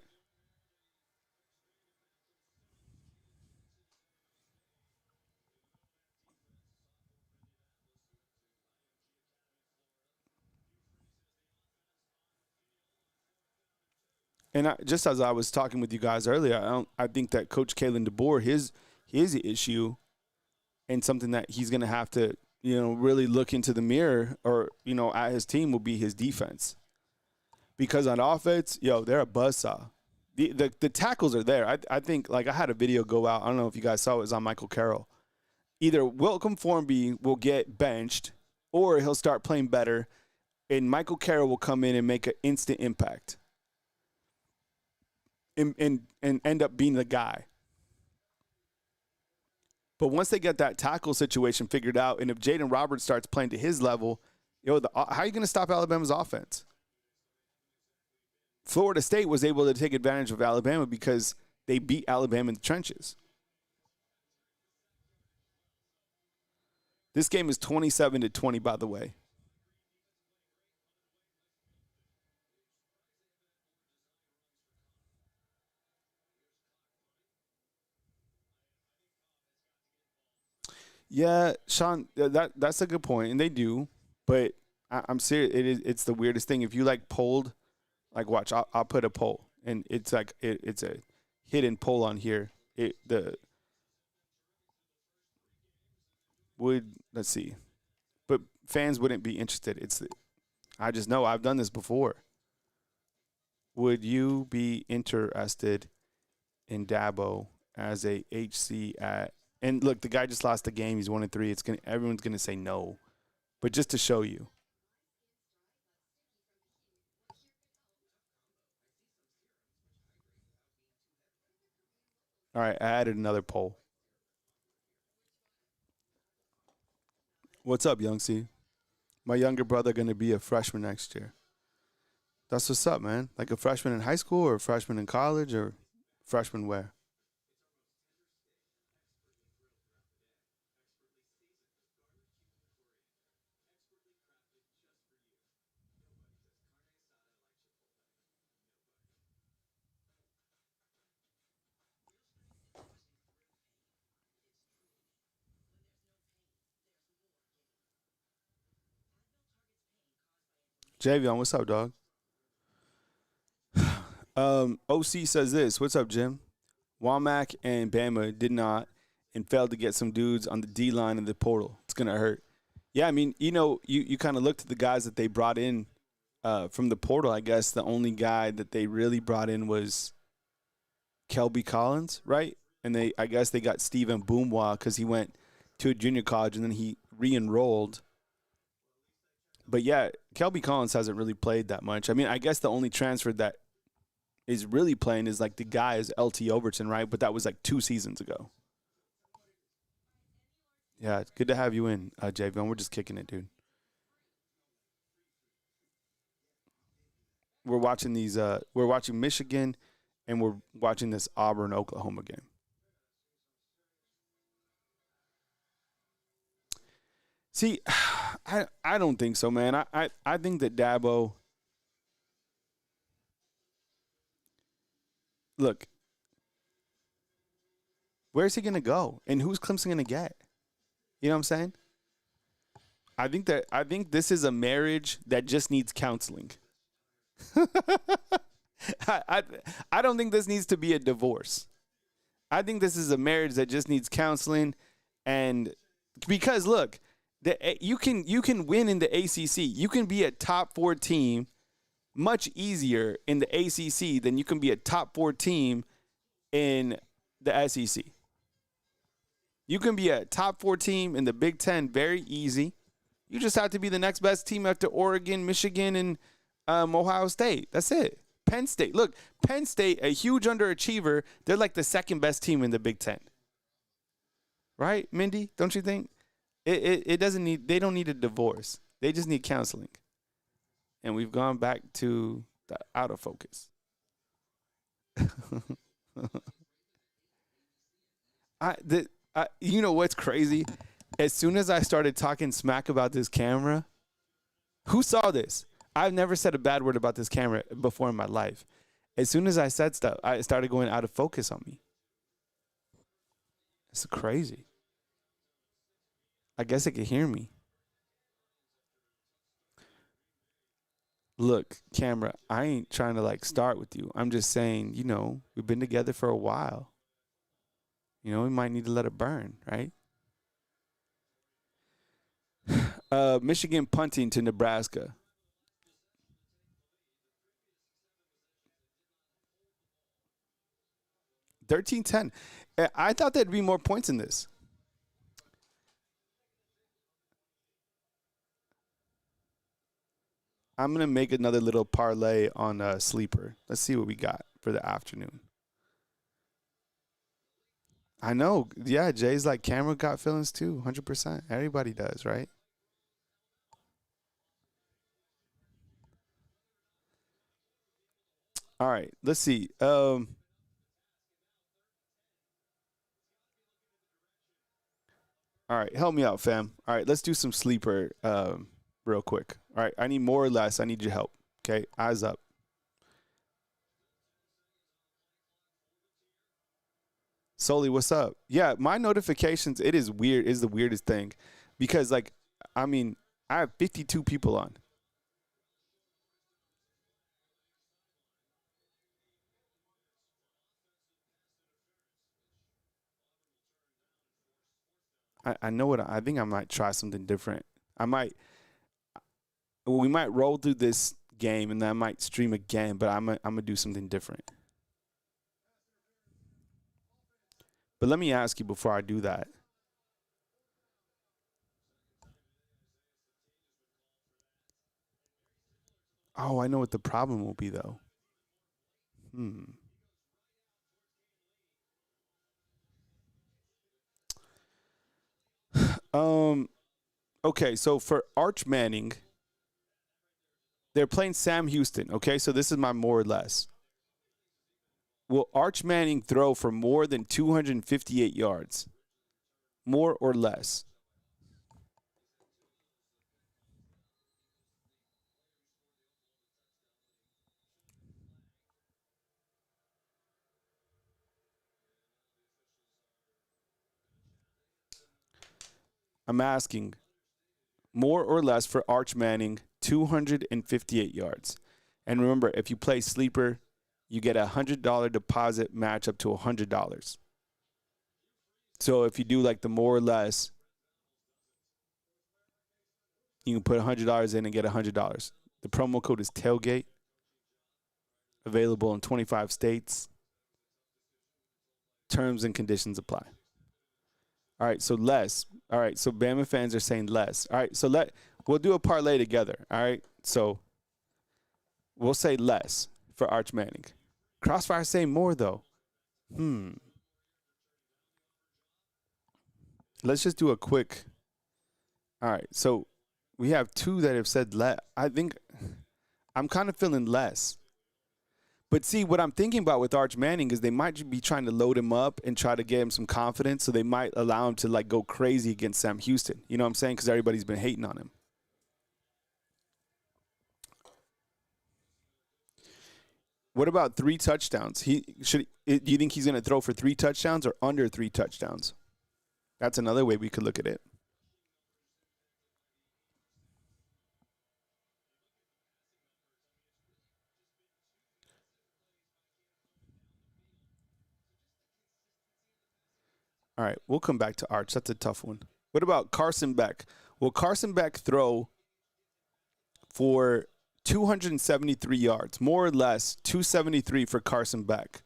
And just as I was talking with you guys earlier, I think that Coach Kalen DeBoer, his issue and something that he's going to have to, really look into the mirror or, at his team will be his defense. Because on offense, they're a buzzsaw. The tackles are there. I think, I had a video go out. I don't know if you guys saw it. It was on Michael Carroll. Either Welcome Formby will get benched or he'll start playing better, and Michael Carroll will come in and make an instant impact. And end up being the guy. But once they get that tackle situation figured out, and if Jaden Roberts starts playing to his level, how are you going to stop Alabama's offense? Florida State was able to take advantage of Alabama because they beat Alabama in the trenches. This game is 27-20, by the way. Yeah, Sean, that's a good point, and they do. But I'm serious. It's the weirdest thing. If you polled, watch, I'll put a poll, and it's it's a hidden poll on here. Let's see, but fans wouldn't be interested. I just know I've done this before. Would you be interested in Dabo as a HC at? And look, the guy just lost the game. He's 1-3. Everyone's gonna say no, but just to show you. All right, I added another poll. What's up, Young C? My younger brother gonna be a freshman next year. That's what's up, man. Like a freshman in high school or a freshman in college or freshman where? Javion, what's up, dog? OC says this. What's up, Jim? Womack and Bama did not and failed to get some dudes on the D line in the portal. It's going to hurt. Yeah, I mean, you kind of looked at the guys that they brought in from the portal. I guess the only guy that they really brought in was Kelby Collins, right? And I guess they got Stephen Boomwa because he went to a junior college and then he re-enrolled. But yeah, Kelby Collins hasn't really played that much. I mean, I guess the only transfer that is really playing is like the guy is LT Overton, right? But that was like 2 seasons ago. Yeah, it's good to have you in, Javion. We're just kicking it, dude. We're watching these. We're watching Michigan, and we're watching this Auburn Oklahoma game. See, I don't think so, man. I think that Dabo. Look, where's he gonna go, and who's Clemson gonna get? You know what I'm saying? I think this is a marriage that just needs counseling. I don't think this needs to be a divorce. I think this is a marriage that just needs counseling, and because look, you can win in the ACC. You can be a top 4 team much easier in the ACC than you can be a top 4 team in the SEC. You can be a top 4 team in the Big Ten very easy. You just have to be the next best team after Oregon, Michigan, and Ohio State. That's it. Penn State. Look, Penn State, a huge underachiever. They're like the second best team in the Big Ten. Right, Mindy? Don't you think? It doesn't need. They don't need a divorce. They just need counseling. And we've gone back to the out of focus. You know what's crazy? As soon as I started talking smack about this camera, who saw this? I've never said a bad word about this camera before in my life. As soon as I said stuff, it started going out of focus on me. It's crazy. I guess it could hear me. Look, camera, I ain't trying to like start with you. I'm just saying, we've been together for a while. We might need to let it burn, right? Michigan punting to Nebraska. 13-10. I thought there'd be more points in this. I'm going to make another little parlay on Sleeper. Let's see what we got for the afternoon. I know. Yeah, Jay's like, camera got feelings too, 100%. Everybody does, right? All right, let's see. All right, help me out, fam. All right, let's do some Sleeper real quick. All right, I need more or less. I need your help. Okay, eyes up. Soli, what's up? Yeah, my notifications, it is weird. It's the weirdest thing because, like, I have 52 people on. I know what I think. I might try something different. We might roll through this game and then I might stream again, but I'm gonna do something different. But let me ask you before I do that. Oh, I know what the problem will be though. Hmm. Um. Okay, so for Arch Manning, they're playing Sam Houston. Okay, so this is my more or less. Will Arch Manning throw for more than 258 yards? More or less? I'm asking more or less for Arch Manning, 258 yards. And remember, if you play Sleeper, you get a $100 deposit match up to $100. So if you do like the more or less, you can put $100 in and get $100. The promo code is tailgate. Available in 25 states. Terms and conditions apply. All right, so less. All right, so Bama fans are saying less. All right, so we'll do a parlay together. All right, so we'll say less for Arch Manning. Crossfire saying more though. Let's just do a quick. All right, so we have two that have said less. I think I'm kind of feeling less. But see, what I'm thinking about with Arch Manning is they might be trying to load him up and try to get him some confidence, so they might allow him to like go crazy against Sam Houston. You know what I'm saying? Because everybody's been hating on him. What about 3 touchdowns? Do you think he's going to throw for 3 touchdowns or under 3 touchdowns? That's another way we could look at it. All right, we'll come back to Arch. That's a tough one. What about Carson Beck? Will Carson Beck throw for 273 yards, more or less 273 for Carson Beck?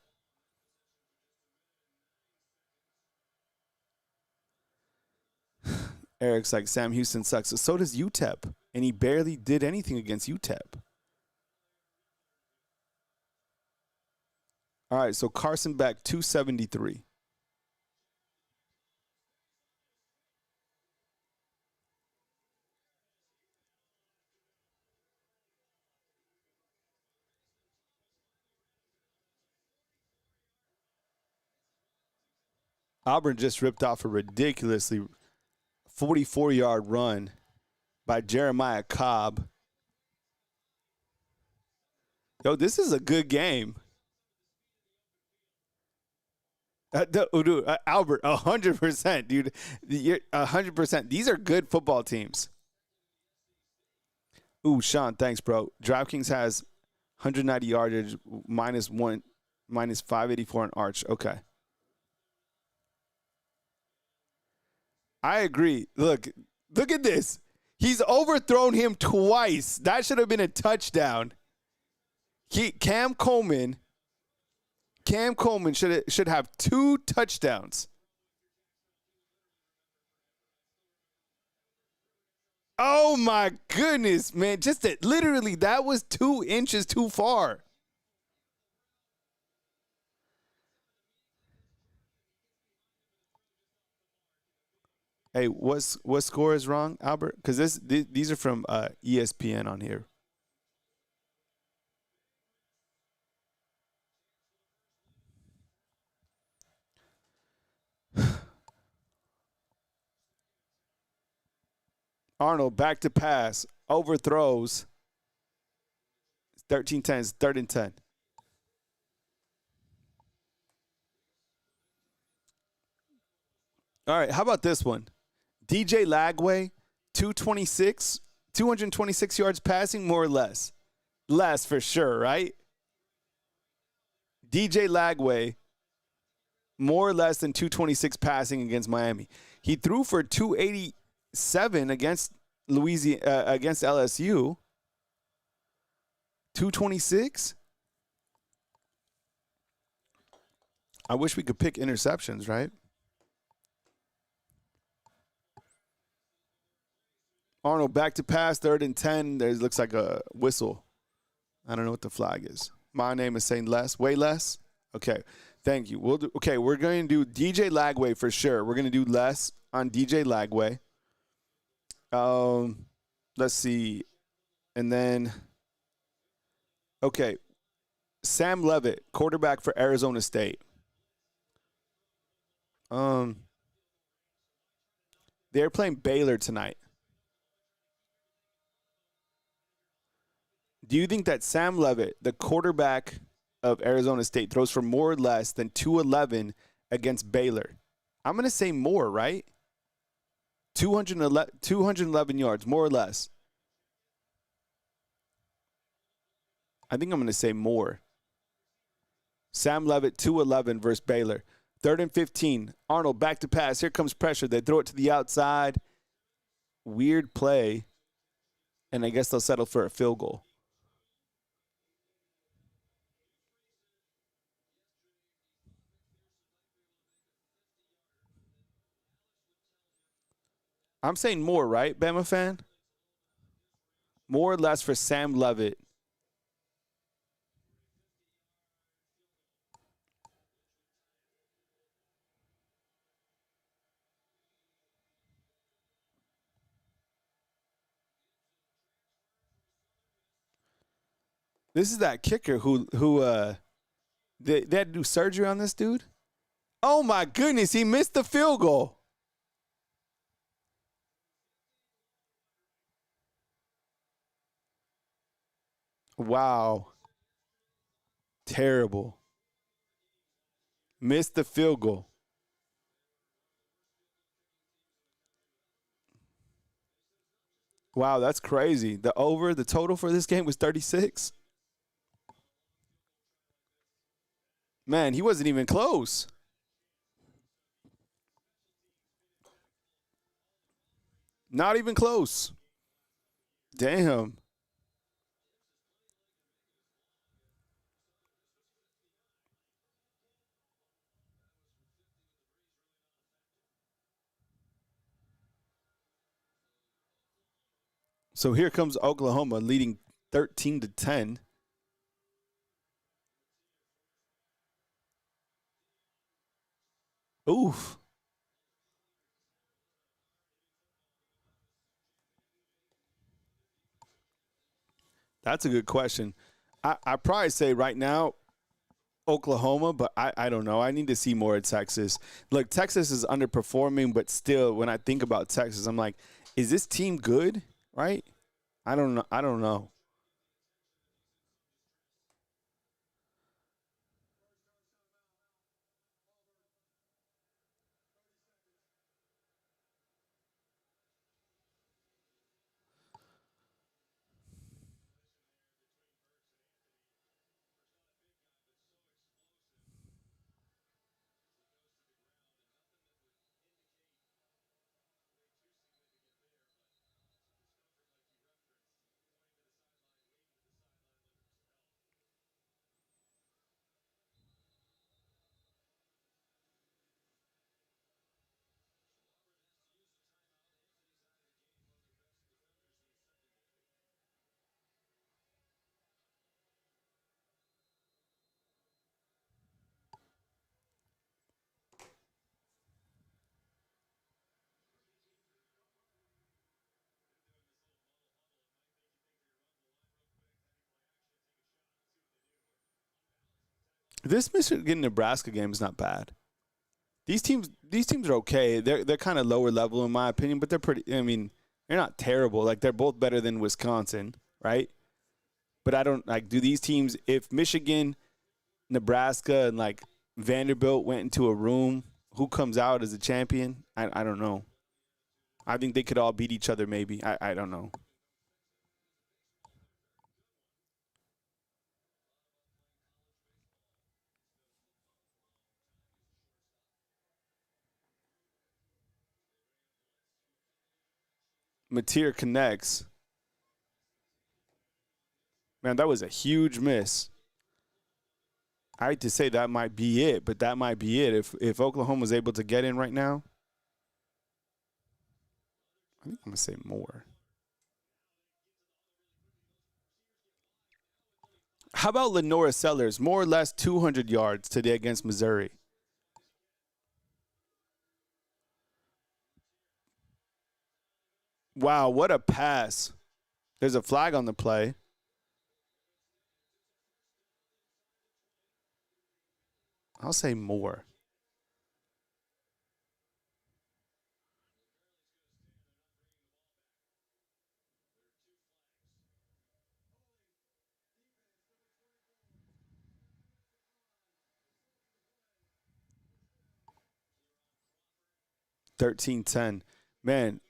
Eric's like, Sam Houston sucks. So does UTEP, and he barely did anything against UTEP. All right, so Carson Beck, 273. Auburn just ripped off a ridiculously 44-yard run by Jeremiah Cobb. Yo, this is a good game. Albert, 100%, dude. 100%. These are good football teams. Ooh, Sean, thanks, bro. DraftKings has 190 yardage, minus 584 on Arch. Okay. I agree. Look at this. He's overthrown him twice. That should have been a touchdown. Cam Coleman should have 2 touchdowns. Oh my goodness, man. Literally, that was 2 inches too far. Hey, what score is wrong, Albert? Because these are from ESPN on here. Arnold back to pass, overthrows. 13-10, 3rd and 10. All right, how about this one? DJ Lagway, 226 yards passing, more or less? Less for sure, right? DJ Lagway, more or less than 226 passing against Miami. He threw for 287 against against LSU. 226? I wish we could pick interceptions, right? Arnold back to pass, 3rd and 10. There looks like a whistle. I don't know what the flag is. My name is saying less, way less. Okay, thank you. We're going to do DJ Lagway for sure. We're going to do less on DJ Lagway. Let's see. And then, okay, Sam Leavitt, quarterback for Arizona State. They're playing Baylor tonight. Do you think that Sam Leavitt, the quarterback of Arizona State, throws for more or less than 211 against Baylor? I'm going to say more, right? 211 yards, more or less. I think I'm going to say more. Sam Levitt, 2-11 versus Baylor. 3rd and 15. Arnold back to pass. Here comes pressure. They throw it to the outside. Weird play. And I guess they'll settle for a field goal. I'm saying more, right, Bama fan? More or less for Sam Levitt. This is that kicker who they had to do surgery on this dude. Oh my goodness, he missed the field goal. Wow. Terrible. Missed the field goal. Wow, that's crazy. The total for this game was 36. Man, he wasn't even close. Not even close. Damn. So here comes Oklahoma leading 13-10. Oof. That's a good question. I probably say right now Oklahoma, but I don't know. I need to see more of Texas. Look, Texas is underperforming, but still, when I think about Texas, I'm like, is this team good? Right? I don't know. I don't know. This Michigan Nebraska game is not bad. These teams are okay. They're kind of lower level in my opinion, but they're pretty. I mean, they're not terrible. Like they're both better than Wisconsin, right? But I don't like. Do these teams? If Michigan, Nebraska, and like Vanderbilt went into a room, who comes out as a champion? I don't know. I think they could all beat each other. Maybe I don't know. Mateer connects. Man, that was a huge miss. I hate to say that might be it, but that might be it. If Oklahoma was able to get in right now, I think I'm gonna say more. How about Lenora Sellers? More or less 200 yards today against Missouri. Wow, what a pass. There's a flag on the play. I'll say more. 13-10. Man,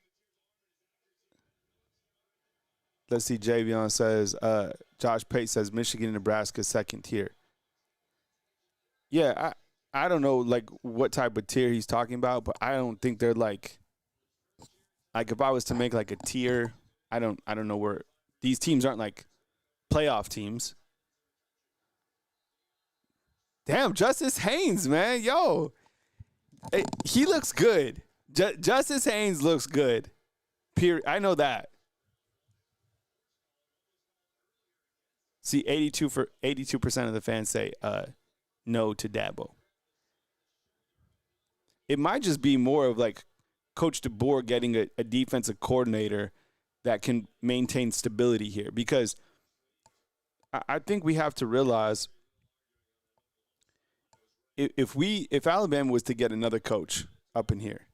let's see. Javion says, Josh Pate says Michigan and Nebraska second tier. Yeah, I don't know like what type of tier he's talking about, but I don't think they're like if I was to make like a tier, I don't know where these teams aren't like playoff teams. Damn, Justice Haynes, man, yo, he looks good. Justice Haynes looks good. Period. I know that. See, 82% of the fans say no to Dabo. It might just be more of like Coach DeBoer getting a defensive coordinator that can maintain stability here, because I think we have to realize if Alabama was to get another coach up in here,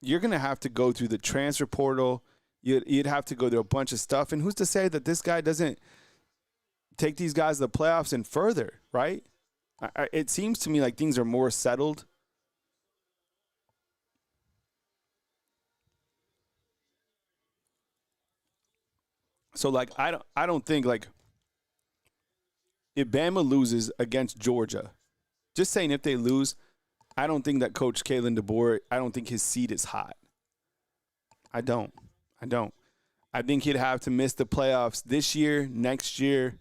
you're going to have to go through the transfer portal. You'd have to go through a bunch of stuff. And who's to say that this guy doesn't take these guys to the playoffs and further, right? It seems to me like things are more settled. So, like, I don't think, like, if Bama loses against Georgia, just saying if they lose, I don't think that Coach Kalen DeBoer, I don't think his seat is hot. I don't. I think he'd have to miss the playoffs this year, next year,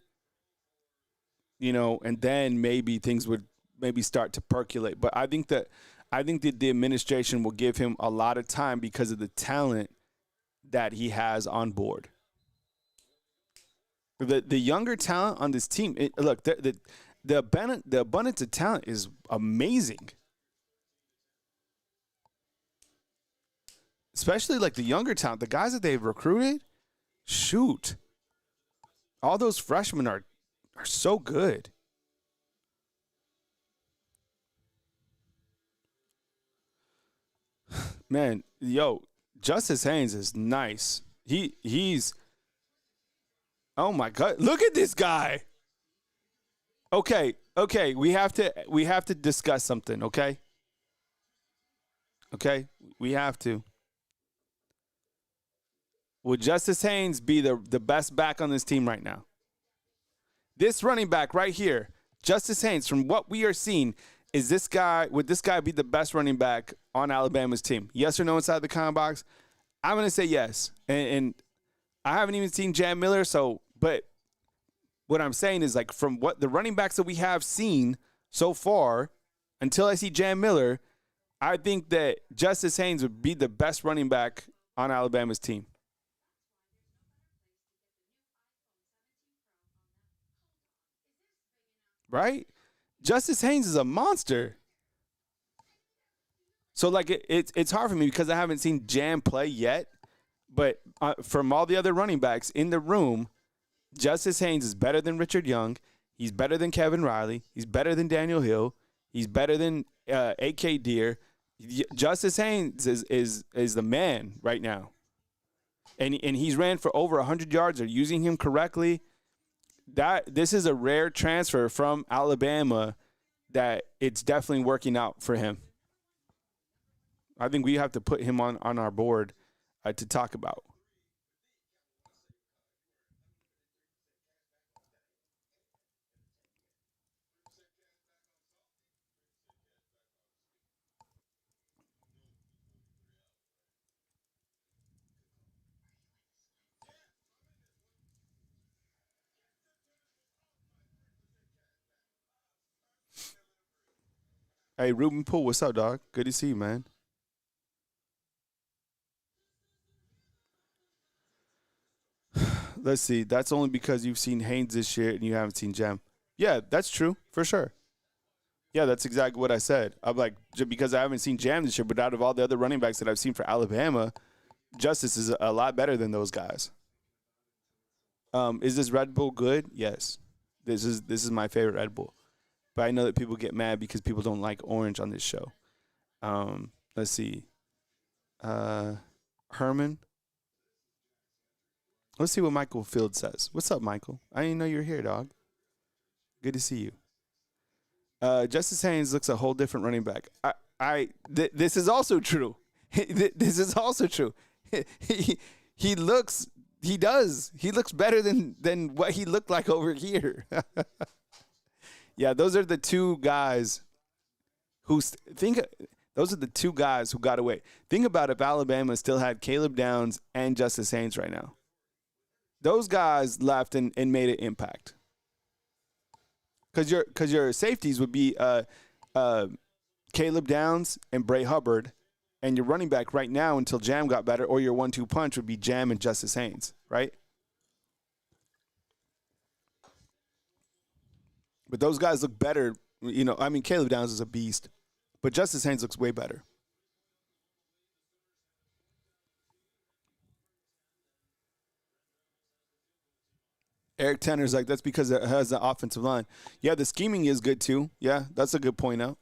and then maybe things would maybe start to percolate. But I think that the administration will give him a lot of time because of the talent that he has on board. The younger talent on this team, look, the abundance of talent is amazing. Especially like the younger talent, the guys that they've recruited, shoot. All those freshmen are so good. Man, yo, Justice Haynes is nice. He's oh my God, look at this guy. Okay, we have to discuss something, okay? Okay, we have to. Would Justice Haynes be the best back on this team right now? This running back right here, Justice Haynes, from what we are seeing, would this guy be the best running back on Alabama's team? Yes or no inside the comment box? I'm going to say yes. And I haven't even seen Jam Miller, but what I'm saying is, like, from what the running backs that we have seen so far, until I see Jam Miller, I think that Justice Haynes would be the best running back on Alabama's team. Right? Justice Haynes is a monster. So, like, it's hard for me because I haven't seen Jam play yet. But from all the other running backs in the room, Justice Haynes is better than Richard Young. He's better than Kevin Riley. He's better than Daniel Hill. He's better than A.K. Deere. Justice Haynes is the man right now. And he's ran for over 100 yards. They're using him correctly. This is a rare transfer from Alabama that it's definitely working out for him. I think we have to put him on our board to talk about. Hey, Ruben Poole, what's up, dog? Good to see you, man. Let's see. That's only because you've seen Haynes this year and you haven't seen Jam. Yeah, that's true, for sure. Yeah, that's exactly what I said. I'm like, because I haven't seen Jam this year, but out of all the other running backs that I've seen for Alabama, Justice is a lot better than those guys. Is this Red Bull good? Yes. This is my favorite Red Bull. But I know that people get mad because people don't like orange on this show. Let's see. Herman. Let's see what Michael Field says. What's up, Michael? I didn't know you were here, dog. Good to see you. Justice Haynes looks a whole different running back. This is also true. This is also true. He looks better than what he looked like over here. Yeah, those are the two guys those are the two guys who got away. Think about if Alabama still had Caleb Downs and Justice Haynes right now. Those guys left and made an impact. Because your safeties would be Caleb Downs and Bray Hubbard, and your running back right now until Jam got better, or your 1-2 punch would be Jam and Justice Haynes, right? But those guys look better. You know, I mean, Caleb Downs is a beast, but Justice Haynes looks way better. Eric Tanner's like, that's because it has the offensive line. Yeah, the scheming is good too. Yeah, that's a good point out.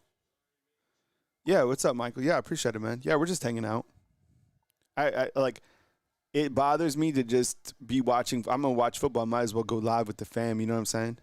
Yeah, what's up, Michael? Yeah, I appreciate it, man. Yeah, we're just hanging out. I like, it bothers me to just be watching. I'm going to watch football. I might as well go live with the fam. You know what I'm saying?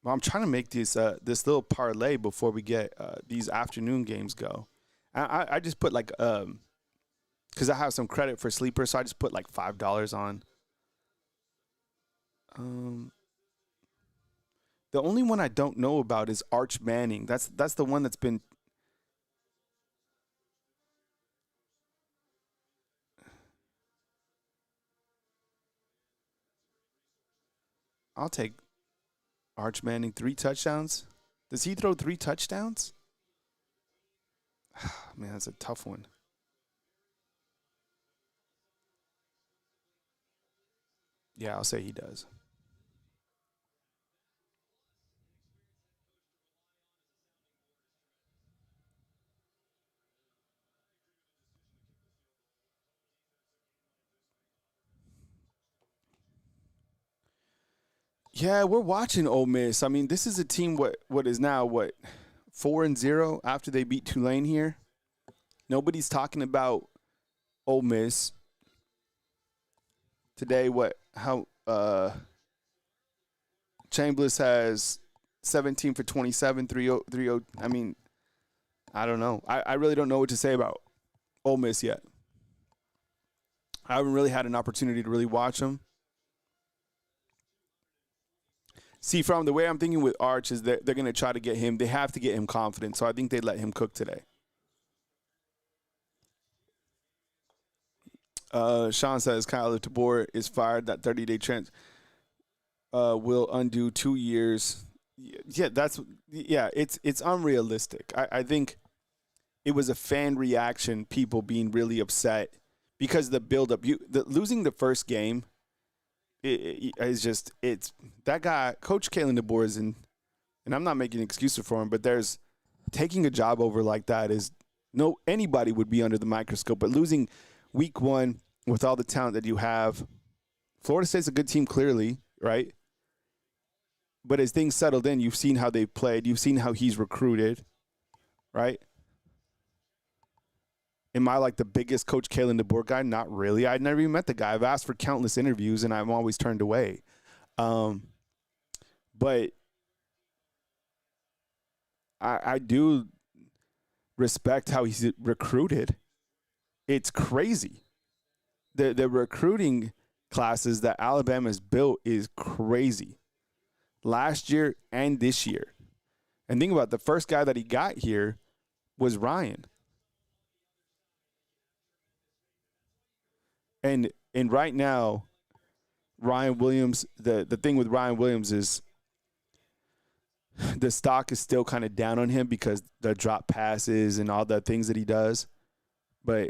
Well, I'm trying to make this little parlay before we get these afternoon games go. I just put like because I have some credit for sleeper, so I just put like $5 on. The only one I don't know about is Arch Manning. That's the one that's been. I'll take Arch Manning 3 touchdowns. Does he throw 3 touchdowns? Man, that's a tough one. Yeah, I'll say he does. Yeah, we're watching Ole Miss. I mean, this is a team what is now 4-0 after they beat Tulane here. Nobody's talking about Ole Miss today. Chambliss has 17 for 27, 3-0. I mean, I don't know. I really don't know what to say about Ole Miss yet. I haven't really had an opportunity to really watch them. See, from the way I'm thinking with Arch is that they're going to try to get him. They have to get him confident, so I think they let him cook today. Sean says Kyle Tabor is fired. That 30-day trend will undo 2 years. Yeah, it's unrealistic. I think it was a fan reaction, people being really upset because the buildup. Losing the first game. It's that guy, Coach Kalen DeBoer is in, and I'm not making excuses for him, but there's taking a job over like that is anybody would be under the microscope, but losing week 1 with all the talent that you have, Florida State's a good team clearly, right? But as things settled in, you've seen how they played, you've seen how he's recruited, right? Am I like the biggest Coach Kalen DeBoer guy? Not really. I'd never even met the guy. I've asked for countless interviews, and I'm always turned away. But I do respect how he's recruited. It's crazy. The recruiting classes that Alabama's built is crazy. Last year and this year. And think about it, the first guy that he got here was Ryan. And right now, Ryan Williams, the thing with Ryan Williams is the stock is still kind of down on him because the drop passes and all the things that he does. But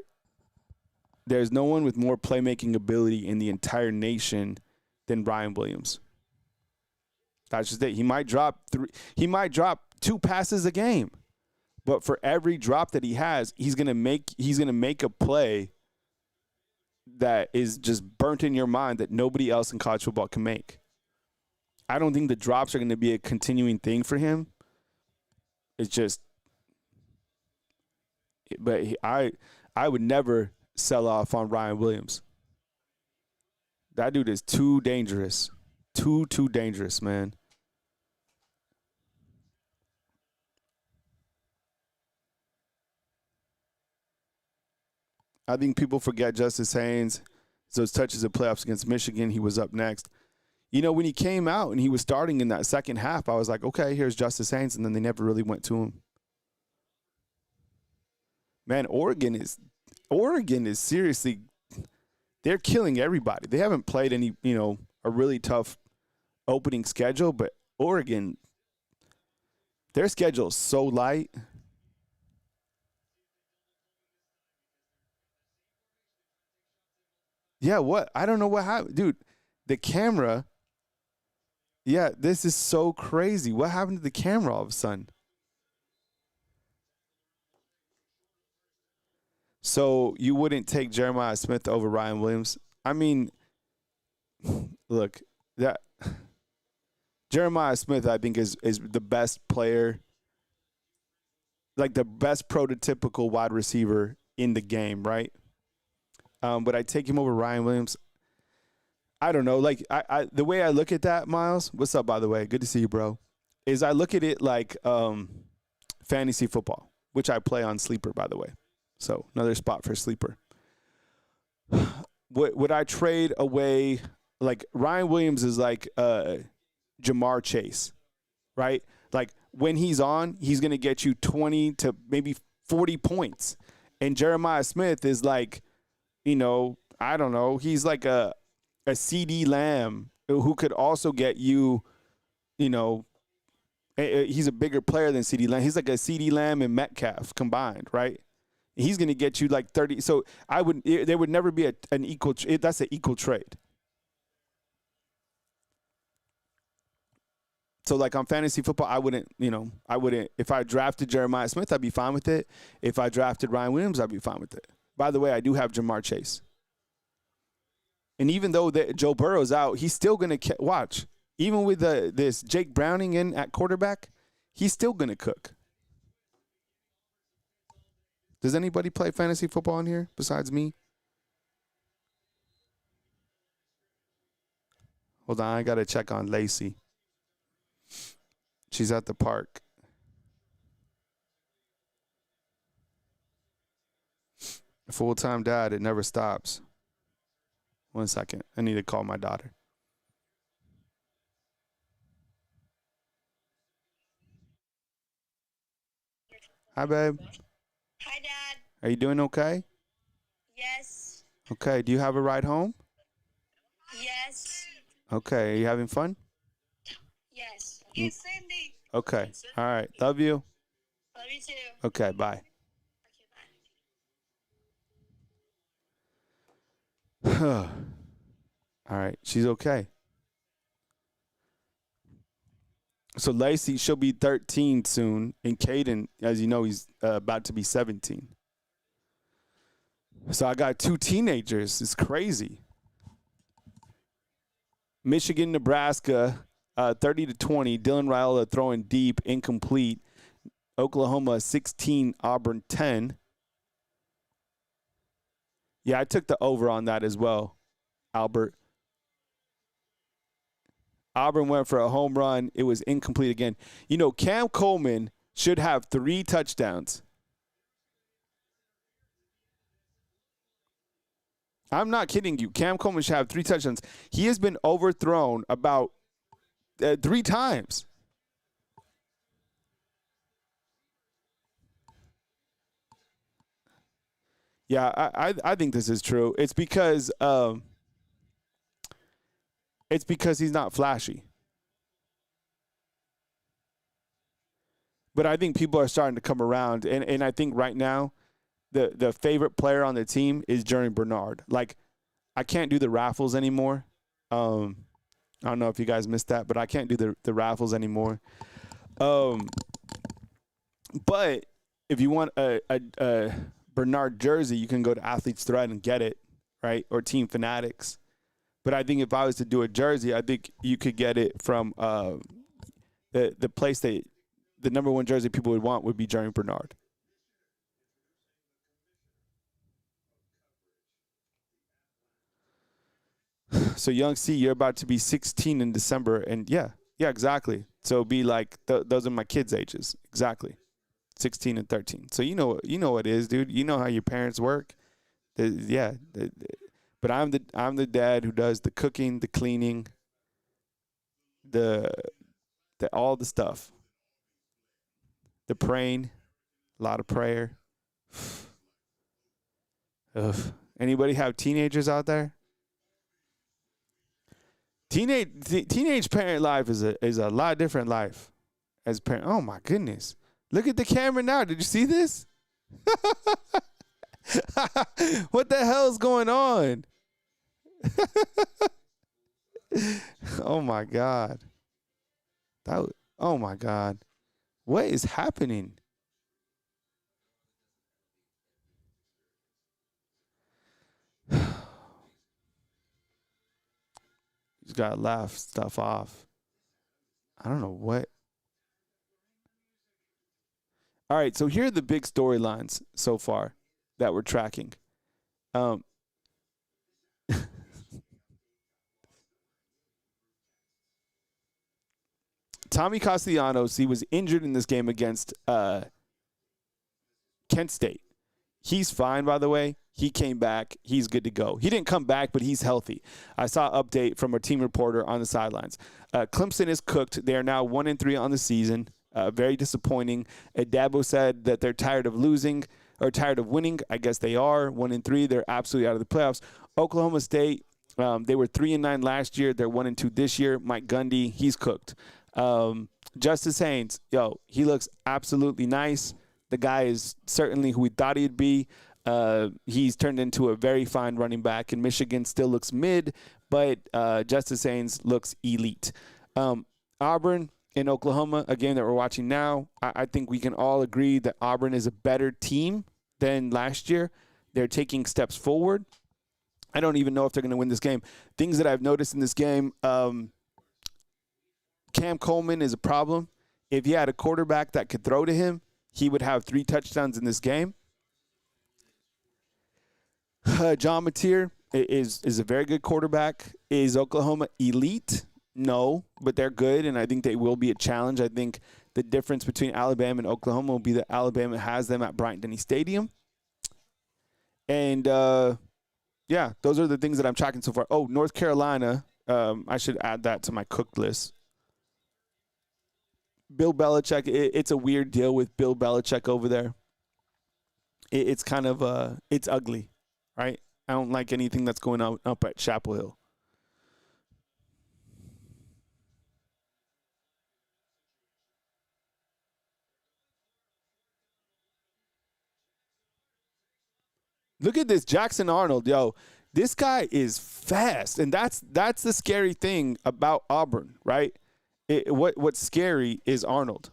there's no one with more playmaking ability in the entire nation than Ryan Williams. That's just it. He might drop 2 passes a game. But for every drop that he has, he's gonna make a play that is just burnt in your mind that nobody else in college football can make. I don't think the drops are going to be a continuing thing for him. It's just, but I would never sell off on Ryan Williams. That dude is too dangerous. Too dangerous, man. I think people forget Justice Haynes. Those touches of playoffs against Michigan, he was up next. You know, when he came out and he was starting in that second half, I was like, okay, here's Justice Haynes, and then they never really went to him. Man, Oregon is seriously, they're killing everybody. They haven't played any, a really tough opening schedule, but Oregon, their schedule is so light. Yeah, what? I don't know what happened. Dude, the camera, yeah, this is so crazy. What happened to the camera all of a sudden? So you wouldn't take Jeremiah Smith over Ryan Williams? I mean, look, that Jeremiah Smith, I think, is the best player, like the best prototypical wide receiver in the game, right? Would I take him over Ryan Williams? I don't know. Like, the way I look at that, Miles, what's up, by the way? Good to see you, bro. Is I look at it like fantasy football, which I play on Sleeper, by the way. So another spot for Sleeper. Would I trade away, like Ryan Williams is like Jamar Chase, right? Like when he's on, he's going to get you 20 to maybe 40 points. And Jeremiah Smith is like, I don't know. He's like a CD Lamb who could also get you, he's a bigger player than CD Lamb. He's like a CD Lamb and Metcalf combined, right? He's going to get you like 30. So there would never be an equal. That's an equal trade. So like on fantasy football, I wouldn't. If I drafted Jeremiah Smith, I'd be fine with it. If I drafted Ryan Williams, I'd be fine with it. By the way, I do have Jamar Chase. And even though Joe Burrow's out, he's still going to watch. Even with this Jake Browning in at quarterback, he's still going to cook. Does anybody play fantasy football in here besides me? Hold on, I got to check on Lacey. She's at the park. A full-time dad, it never stops. 1 second. I need to call my daughter. Hi, babe. Hi, Dad. Are you doing okay? Yes. Okay. Do you have a ride home? Yes. Okay. Are you having fun? Yes. Yes, Cindy. Okay. All right. Love you. Love you too. Okay. Bye. Okay, bye. All right. She's okay. So Lacey, she'll be 13 soon. And Caden, as you know, he's about to be 17. So I got 2 teenagers. It's crazy. Michigan, Nebraska, 30-20. Dylan Raiola throwing deep, incomplete. Oklahoma 16, Auburn 10. Yeah, I took the over on that as well, Albert. Auburn went for a home run. It was incomplete again. Cam Coleman should have 3 touchdowns. I'm not kidding you. Cam Coleman should have 3 touchdowns. He has been overthrown about 3 times. Yeah, I think this is true. It's because he's not flashy. But I think people are starting to come around, and I think right now the favorite player on the team is Jerry Bernard. Like, I can't do the raffles anymore. I don't know if you guys missed that, but I can't do the raffles anymore. But if you want a Bernard jersey, you can go to Athletes Thread and get it, right? Or Team Fanatics. But I think if I was to do a jersey, I think you could get it from the place that the number one jersey people would want would be Jerry Bernard. So Young C, you're about to be 16 in December, and yeah, exactly. So it'd be like those are my kids' ages, exactly, 16 and 13. So you know what it is, dude. You know how your parents work. Yeah. But I'm the dad who does the cooking, the cleaning, the all the stuff. The praying, a lot of prayer. Ugh. Anybody have teenagers out there? Teenage parent life is a lot different life as a parent. Oh my goodness. Look at the camera now. Did you see this? What the hell is going on? Oh my God. Oh my God. What is happening? Just gotta laugh stuff off. I don't know what. All right, so here are the big storylines so far that we're tracking. Um, Tommy Castellanos, he was injured in this game against Kent State. He's fine, by the way. He came back. He's good to go. He didn't come back, but he's healthy. I saw an update from our team reporter on the sidelines. Clemson is cooked. They are now 1-3 on the season. Very disappointing. Dabo said that they're tired of losing or tired of winning. I guess they are 1-3. They're absolutely out of the playoffs. Oklahoma State, they were 3-9 last year. They're 1-2 this year. Mike Gundy, he's cooked. Justice Haynes, he looks absolutely nice. The guy is certainly who we thought he'd be. He's turned into a very fine running back, and Michigan still looks mid, but Justice Haynes looks elite. Auburn and Oklahoma, a game that we're watching now, I think we can all agree that Auburn is a better team than last year. They're taking steps forward. I don't even know if they're going to win this game. Things that I've noticed in this game, Cam Coleman is a problem. If you had a quarterback that could throw to him, he would have 3 touchdowns in this game. John Mateer is a very good quarterback. Is Oklahoma elite? No, but they're good, and I think they will be a challenge. I think the difference between Alabama and Oklahoma will be that Alabama has them at Bryant-Denny Stadium. And, yeah, those are the things that I'm tracking so far. Oh, North Carolina, I should add that to my cooked list. Bill Belichick, it's a weird deal with Bill Belichick over there. It's kind of it's ugly, right? I don't like anything that's going on up at Chapel Hill. Look at this Jackson Arnold, this guy is fast, and that's the scary thing about Auburn, right? What's scary is Arnold.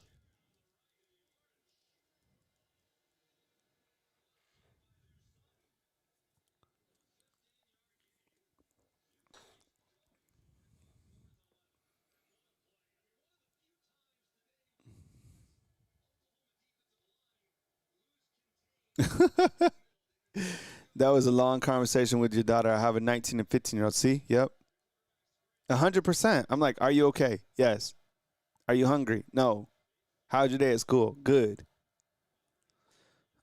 That was a long conversation with your daughter. I have a 19 and 15-year-old. See? Yep. 100%. I'm like, are you okay? Yes. Are you hungry? No. How's your day at school? Good.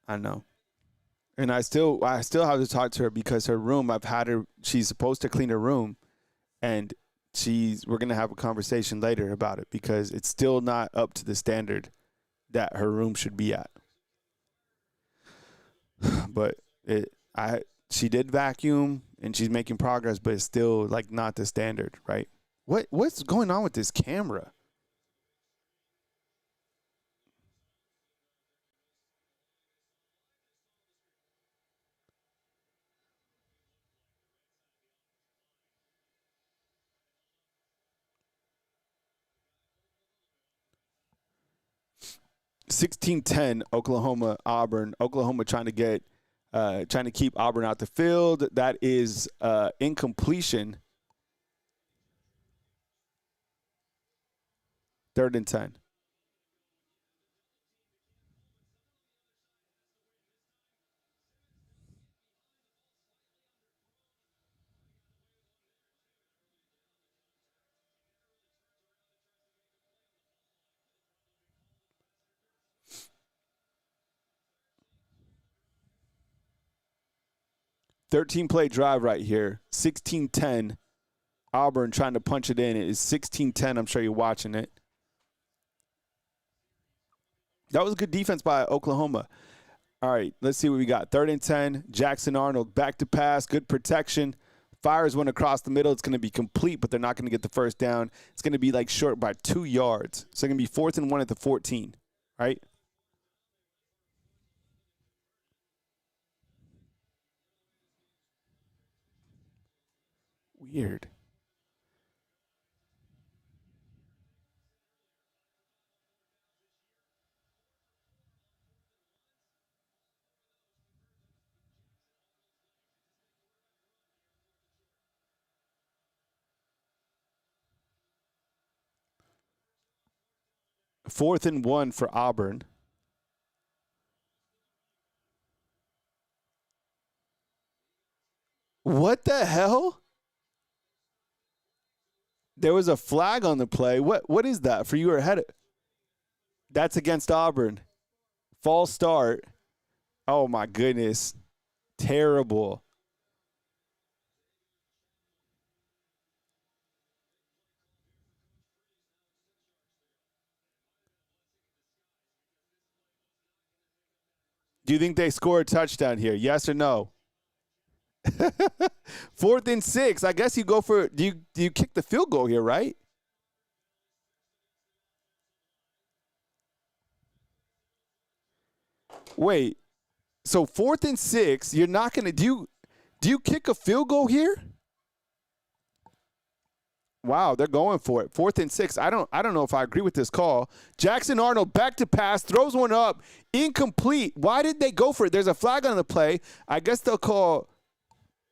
I know. And I still have to talk to her because her room, she's supposed to clean her room, and we're going to have a conversation later about it because it's still not up to the standard that her room should be at. But she did vacuum and she's making progress, but it's still like not the standard, right? What's going on with this camera? $16-10 Oklahoma Auburn. Oklahoma trying to keep Auburn out the field. That is incompletion. 3rd and 10. 13-play drive right here. 16-10. Auburn trying to punch it in. It is 16-10. I'm sure you're watching it. That was a good defense by Oklahoma. All right, let's see what we got. 3rd and 10. Jackson Arnold back to pass. Good protection. Fires one across the middle. It's going to be complete, but they're not going to get the first down. It's going to be like short by 2 yards. So it's going to be 4th and 1 at the 14, right? Weird. Fourth and 1 for Auburn. What the hell? There was a flag on the play. What is that? For you were ahead. That's against Auburn. False start. Oh my goodness. Terrible. Do you think they score a touchdown here? Yes or no? 4th and 6. I guess you go for. Do you kick the field goal here, right? Wait. So 4th and 6. You're not gonna do you kick a field goal here? Wow, they're going for it. 4th and 6. I don't know if I agree with this call. Jackson Arnold back to pass, throws one up, incomplete. Why did they go for it? There's a flag on the play. I guess they'll call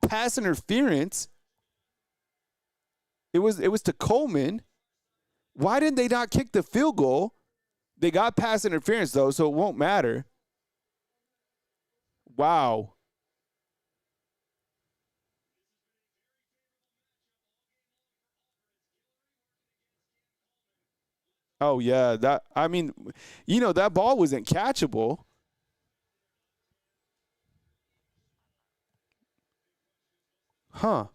pass interference. It was to Coleman. Why did they not kick the field goal? They got pass interference though, so it won't matter. Wow. Oh yeah, that that ball wasn't catchable. Huh.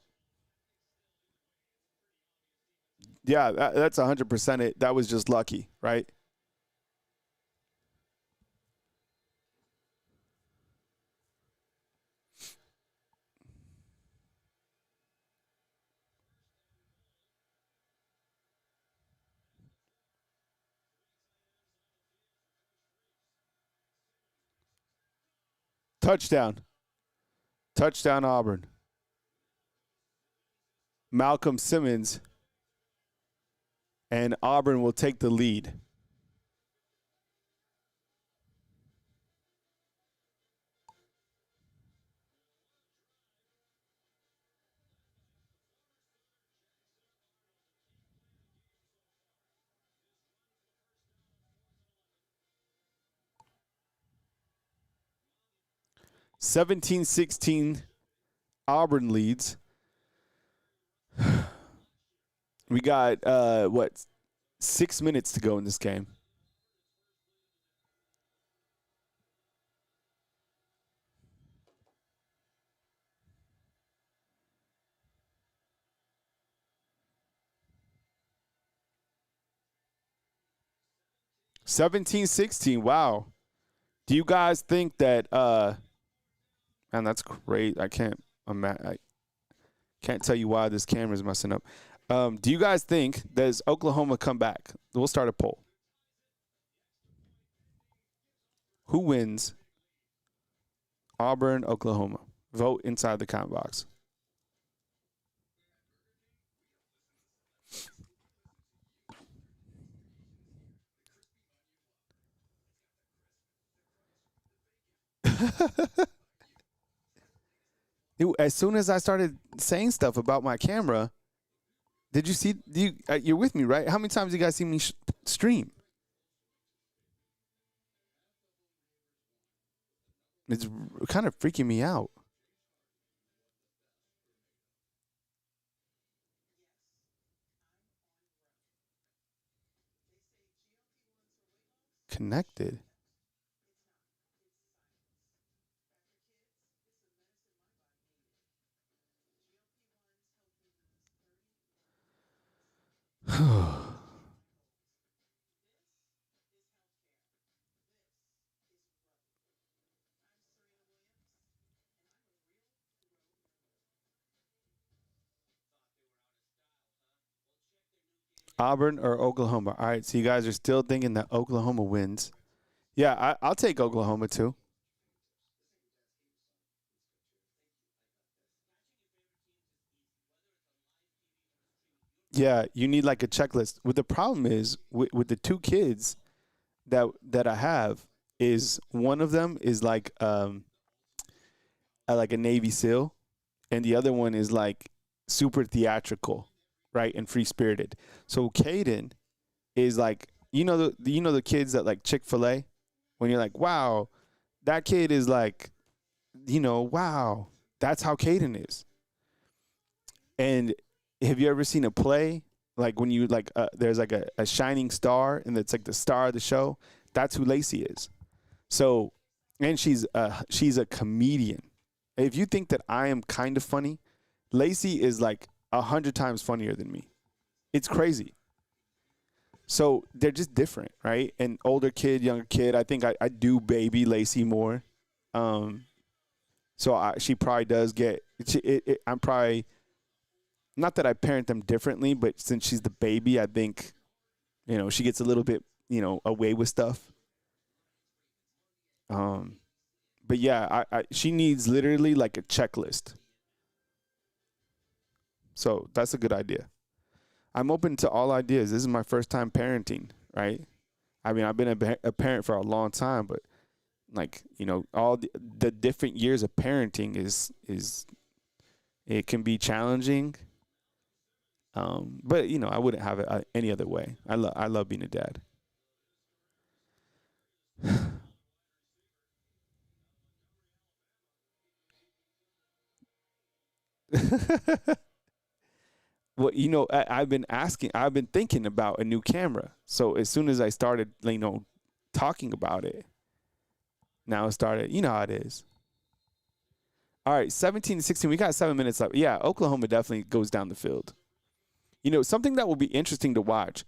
Yeah, that's 100% it. That was just lucky, right? Touchdown. Touchdown Auburn. Malcolm Simmons and Auburn will take the lead. (17-16) Auburn leads. We got 6 minutes to go in this game. (17-16). Wow. Do you guys think that man, that's great. I can't tell you why this camera's messing up. Do you guys think does Oklahoma come back? We'll start a poll. Who wins? Auburn, Oklahoma. Vote inside the comment box. As soon as I started saying stuff about my camera, did you see? You're with me, right? How many times do you guys see me stream? It's kind of freaking me out. Connected. Auburn or Oklahoma? All right, so you guys are still thinking that Oklahoma wins. Yeah, I'll take Oklahoma too. Yeah, you need like a checklist. What the problem is with the two kids that I have is one of them is like a Navy SEAL, and the other one is like super theatrical, right, and free spirited. So Caden is like the kids that like Chick-fil-A, when you're like, wow, that kid is like, wow, that's how Caden is. And have you ever seen a play like when you like there's like a shining star and it's like the star of the show? That's who Lacey is. So, and she's a comedian. If you think that I am kind of funny, Lacey is like 100 times funnier than me. It's crazy. So they're just different, right? And older kid, younger kid. I think I do baby Lacey more. So she probably does get. I'm probably not that I parent them differently, but since she's the baby, I think she gets a little bit away with stuff. But yeah, she needs literally like a checklist. So that's a good idea. I'm open to all ideas. This is my first time parenting, right? I mean, I've been a parent for a long time, but like, all the different years of parenting is it can be challenging. But I wouldn't have it any other way. I love being a dad. Well, I've been thinking about a new camera. So as soon as I started, talking about it, now it started, you know how it is. All right, 17-16. We got 7 minutes left. Yeah, Oklahoma definitely goes down the field. Something that will be interesting to watch.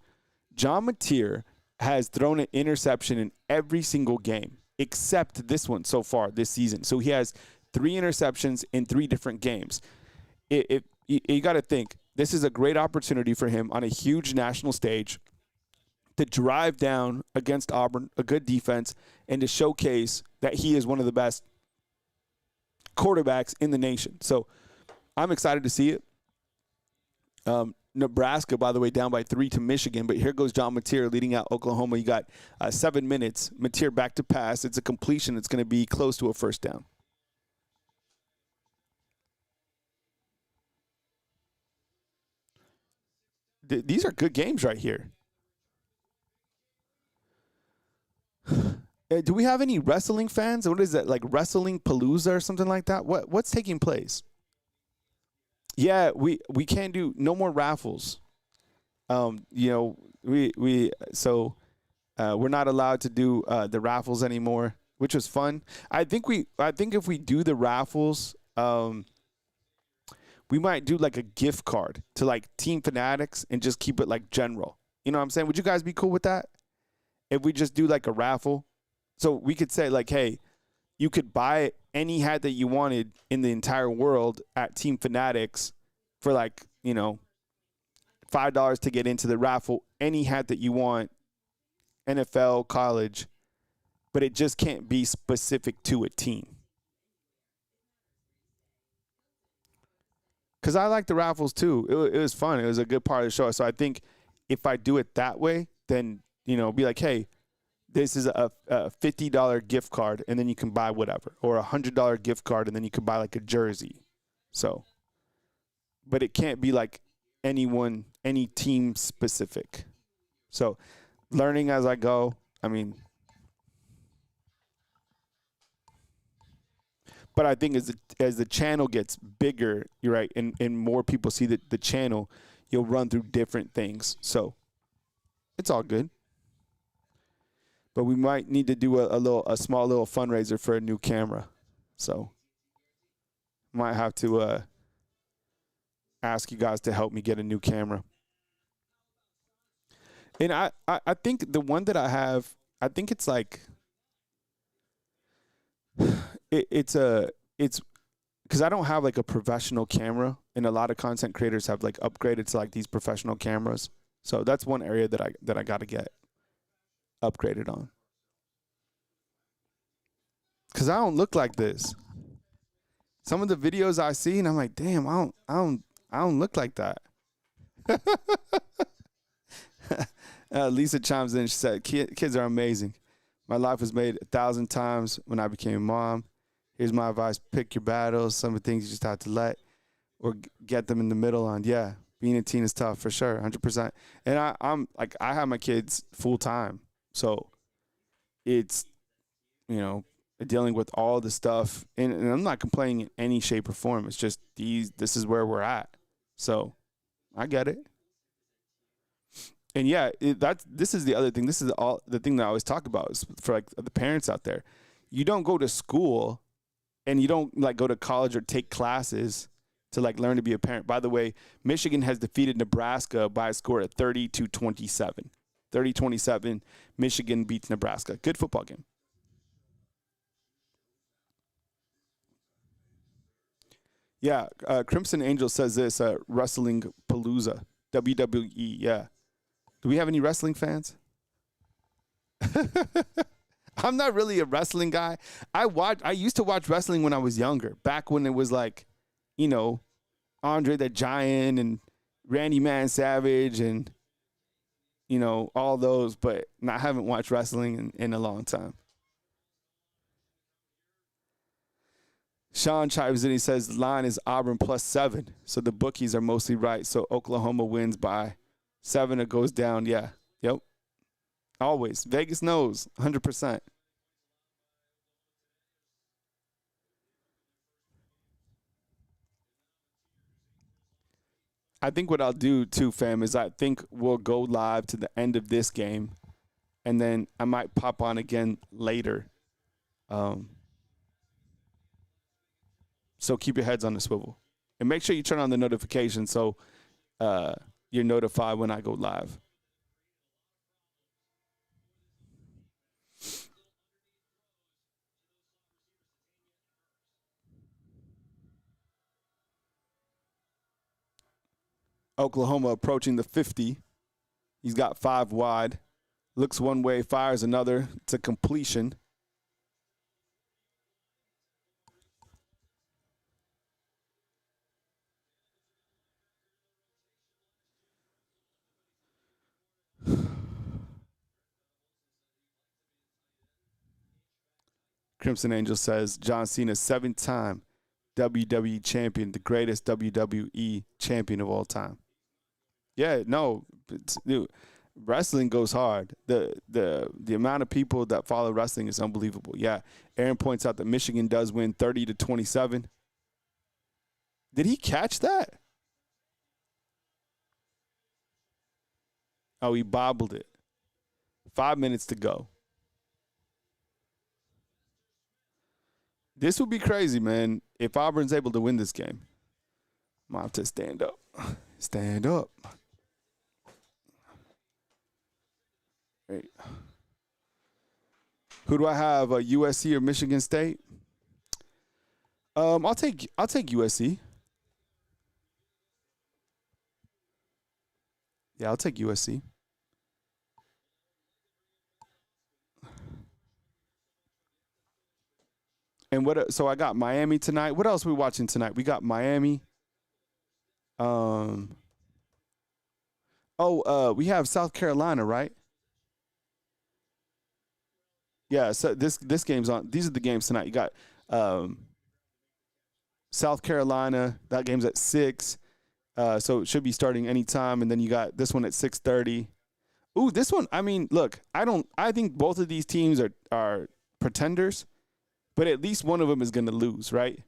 John Mateer has thrown an interception in every single game except this one so far this season. So he has 3 interceptions in 3 different games. You got to think, this is a great opportunity for him on a huge national stage to drive down against Auburn, a good defense, and to showcase that he is one of the best quarterbacks in the nation. So I'm excited to see it. Nebraska, by the way, down by 3 to Michigan, but here goes John Mateer leading out Oklahoma. You got 7 minutes. Mateer back to pass. It's a completion. It's going to be close to a first down. These are good games right here. Do we have any wrestling fans? What is that, like Wrestling Palooza or something like that? What's taking place? Yeah, we can't do no more raffles. We so we're not allowed to do the raffles anymore, which was fun. I think if we do the raffles, we might do like a gift card to like Team Fanatics and just keep it like general. You know what I'm saying? Would you guys be cool with that? If we just do like a raffle, so we could say like, hey, you could buy any hat that you wanted in the entire world at Team Fanatics for like, $5 to get into the raffle. Any hat that you want, NFL, college, but it just can't be specific to a team. Because I like the raffles too. It was fun. It was a good part of the show. So I think if I do it that way, then, be like, hey, this is a $50 gift card, and then you can buy whatever. Or a $100 gift card, and then you can buy like a jersey. So, but it can't be like any team specific. So, learning as I go. I mean, but I think as the channel gets bigger, you're right, and more people see the channel, you'll run through different things. So, it's all good. But we might need to do a small little fundraiser for a new camera. So, might have to ask you guys to help me get a new camera. And I think the one that I have, I think it's like it's because I don't have like a professional camera, and a lot of content creators have like upgraded to like these professional cameras. So that's one area that I got to get upgraded on. Because I don't look like this. Some of the videos I see, and I'm like, damn, I don't look like that. Lisa chimes in. She said, Kids are amazing. My life was made 1,000 times when I became a mom. Here's my advice: pick your battles. Some of the things you just have to let or get them in the middle on. Yeah, being a teen is tough for sure, 100%. And I'm like, I have my kids full time, so it's, you know, dealing with all the stuff, and I'm not complaining in any shape or form. It's just this is where we're at. So I get it. And yeah, this is the other thing. This is all the thing that I always talk about is for like the parents out there. You don't go to school and you don't like go to college or take classes to like learn to be a parent. By the way, Michigan has defeated Nebraska by a score of 30-27. 30-27, Michigan beats Nebraska. Good football game. Yeah, Crimson Angel says this, Wrestling Palooza, WWE, yeah. Do we have any wrestling fans? I'm not really a wrestling guy. I used to watch wrestling when I was younger, back when it was like, you know, Andre the Giant and Randy Man Savage and, you know, all those, but I haven't watched wrestling in a long time. Sean chimes in. He says the line is Auburn +7, so the bookies are mostly right. So Oklahoma wins by 7 or goes down. Yeah, yep. Always. Vegas knows 100%. I think what I'll do too, fam, is I think we'll go live to the end of this game, and then I might pop on again later. Um, so keep your heads on the swivel, and make sure you turn on the notifications so you're notified when I go live. Oklahoma approaching the 50. He's got 5 wide. Looks one way, fires another. It's a completion. Crimson Angel says John Cena, 7-time WWE champion, the greatest WWE champion of all time. Yeah, no, dude, wrestling goes hard. The amount of people that follow wrestling is unbelievable. Yeah, Aaron points out that Michigan does win 30-27. Did he catch that? Oh, he bobbled it. 5 minutes to go. This would be crazy, man, if Auburn's able to win this game. I'm going to have to stand up. Stand up. Right. Who do I have? USC or Michigan State? I'll take USC. Yeah, I'll take USC. And what? So I got Miami tonight. What else are we watching tonight? We got Miami. Um. Oh, we have South Carolina, right? Yeah. So this game's on. These are the games tonight. You got um, South Carolina. That game's at 6. So it should be starting anytime. And then you got this one at 6:30. Ooh, this one. I mean, look, I think both of these teams are pretenders, but at least one of them is going to lose, right?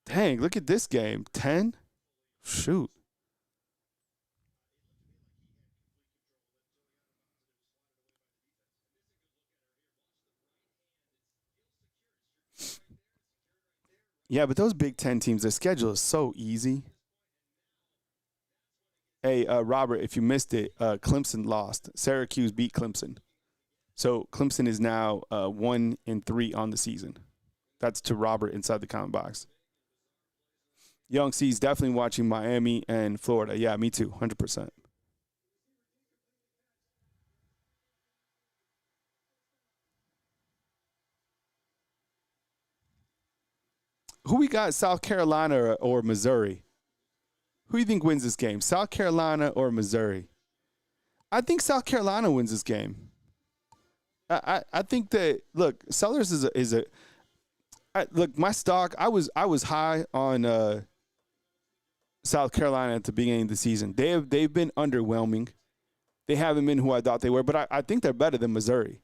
Dang, look at this game. 10? Shoot. Yeah, but those Big Ten teams, their schedule is so easy. Hey, Robert, if you missed it, Clemson lost. Syracuse beat Clemson. So Clemson is now 1-3 on the season. That's to Robert inside the comment box. Young C's definitely watching Miami and Florida. Yeah, me too, 100%. Who we got, South Carolina or Missouri? Who do you think wins this game, South Carolina or Missouri? I think South Carolina wins this game. I think that, look, Sellers look, my stock, I was high on South Carolina at the beginning of the season. They've been underwhelming. They haven't been who I thought they were, but I think they're better than Missouri.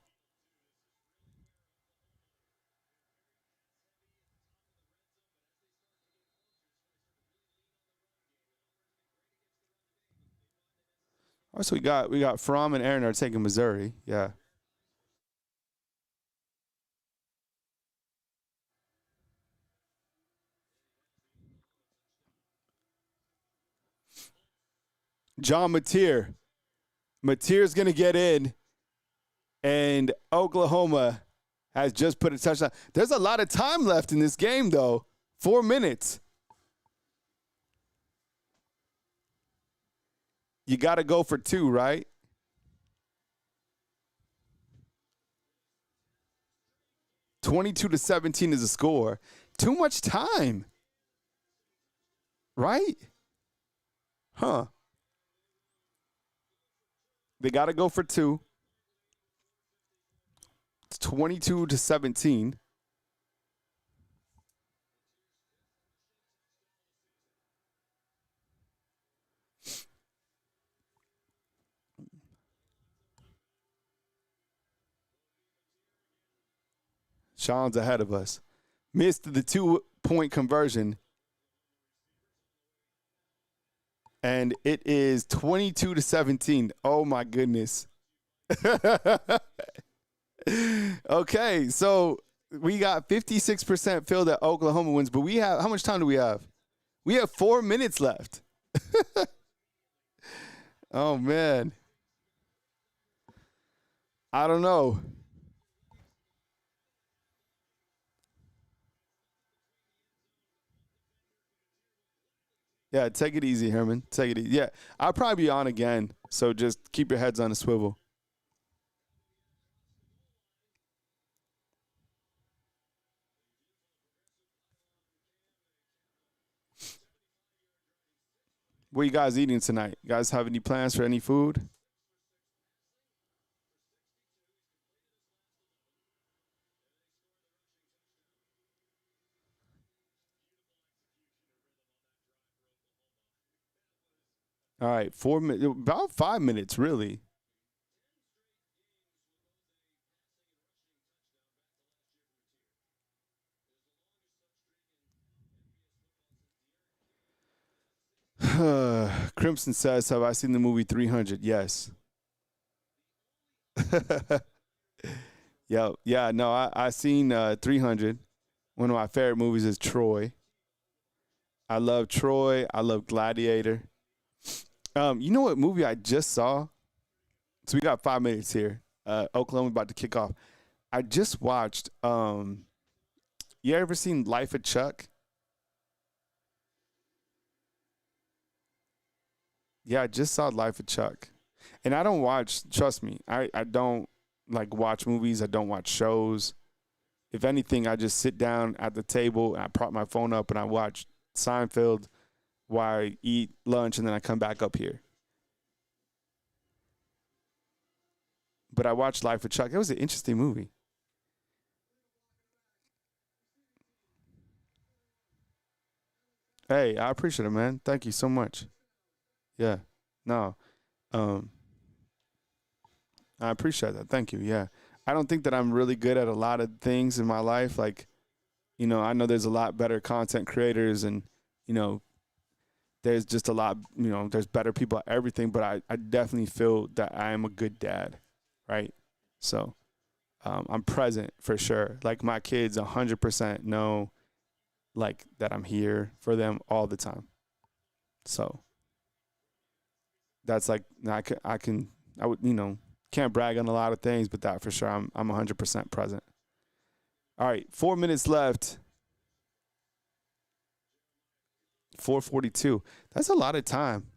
All right, so we got Fromm and Aaron are taking Missouri. Yeah. John Mateer. Mateer's going to get in, and Oklahoma has just put a touchdown. There's a lot of time left in this game, though. 4 minutes. You got to go for 2, right? (22-17) is a score. Too much time. Right? Huh. They got to go for 2. It's 22-17. Sean's ahead of us. Missed the 2-point conversion. And it is 22-17. Oh, my goodness. Okay, so we got 56% filled that Oklahoma wins, but we have, how much time do we have? We have 4 minutes left. Oh, man. I don't know. Yeah, take it easy, Herman. Take it easy. Yeah, I'll probably be on again, so just keep your heads on a swivel. What you guys eating tonight? You guys have any plans for any food? All right, 4 minutes, about 5 minutes, really. Crimson says, have I seen the movie 300? Yes. Yeah, no, I seen 300. One of my favorite movies is Troy. I love Troy. I love Gladiator. You know what movie I just saw? So we got 5 minutes here. Oklahoma about to kick off. I just watched. You ever seen Life of Chuck? Yeah, I just saw Life of Chuck. And I don't watch, trust me, I don't like watch movies. I don't watch shows. If anything, I just sit down at the table and I prop my phone up and I watch Seinfeld while I eat lunch and then I come back up here. But I watched Life of Chuck. It was an interesting movie. Hey, I appreciate it, man. Thank you so much. Yeah. No. Um, I appreciate that. Thank you. Yeah. I don't think that I'm really good at a lot of things in my life. Like, I know there's a lot better content creators and, there's just a lot, there's better people at everything, but I definitely feel that I am a good dad, right? So I'm present for sure. Like my kids 100% know like that I'm here for them all the time. So that's like I would can't brag on a lot of things, but that for sure I'm 100% present. All right, 4 minutes left. 4:42. That's a lot of time.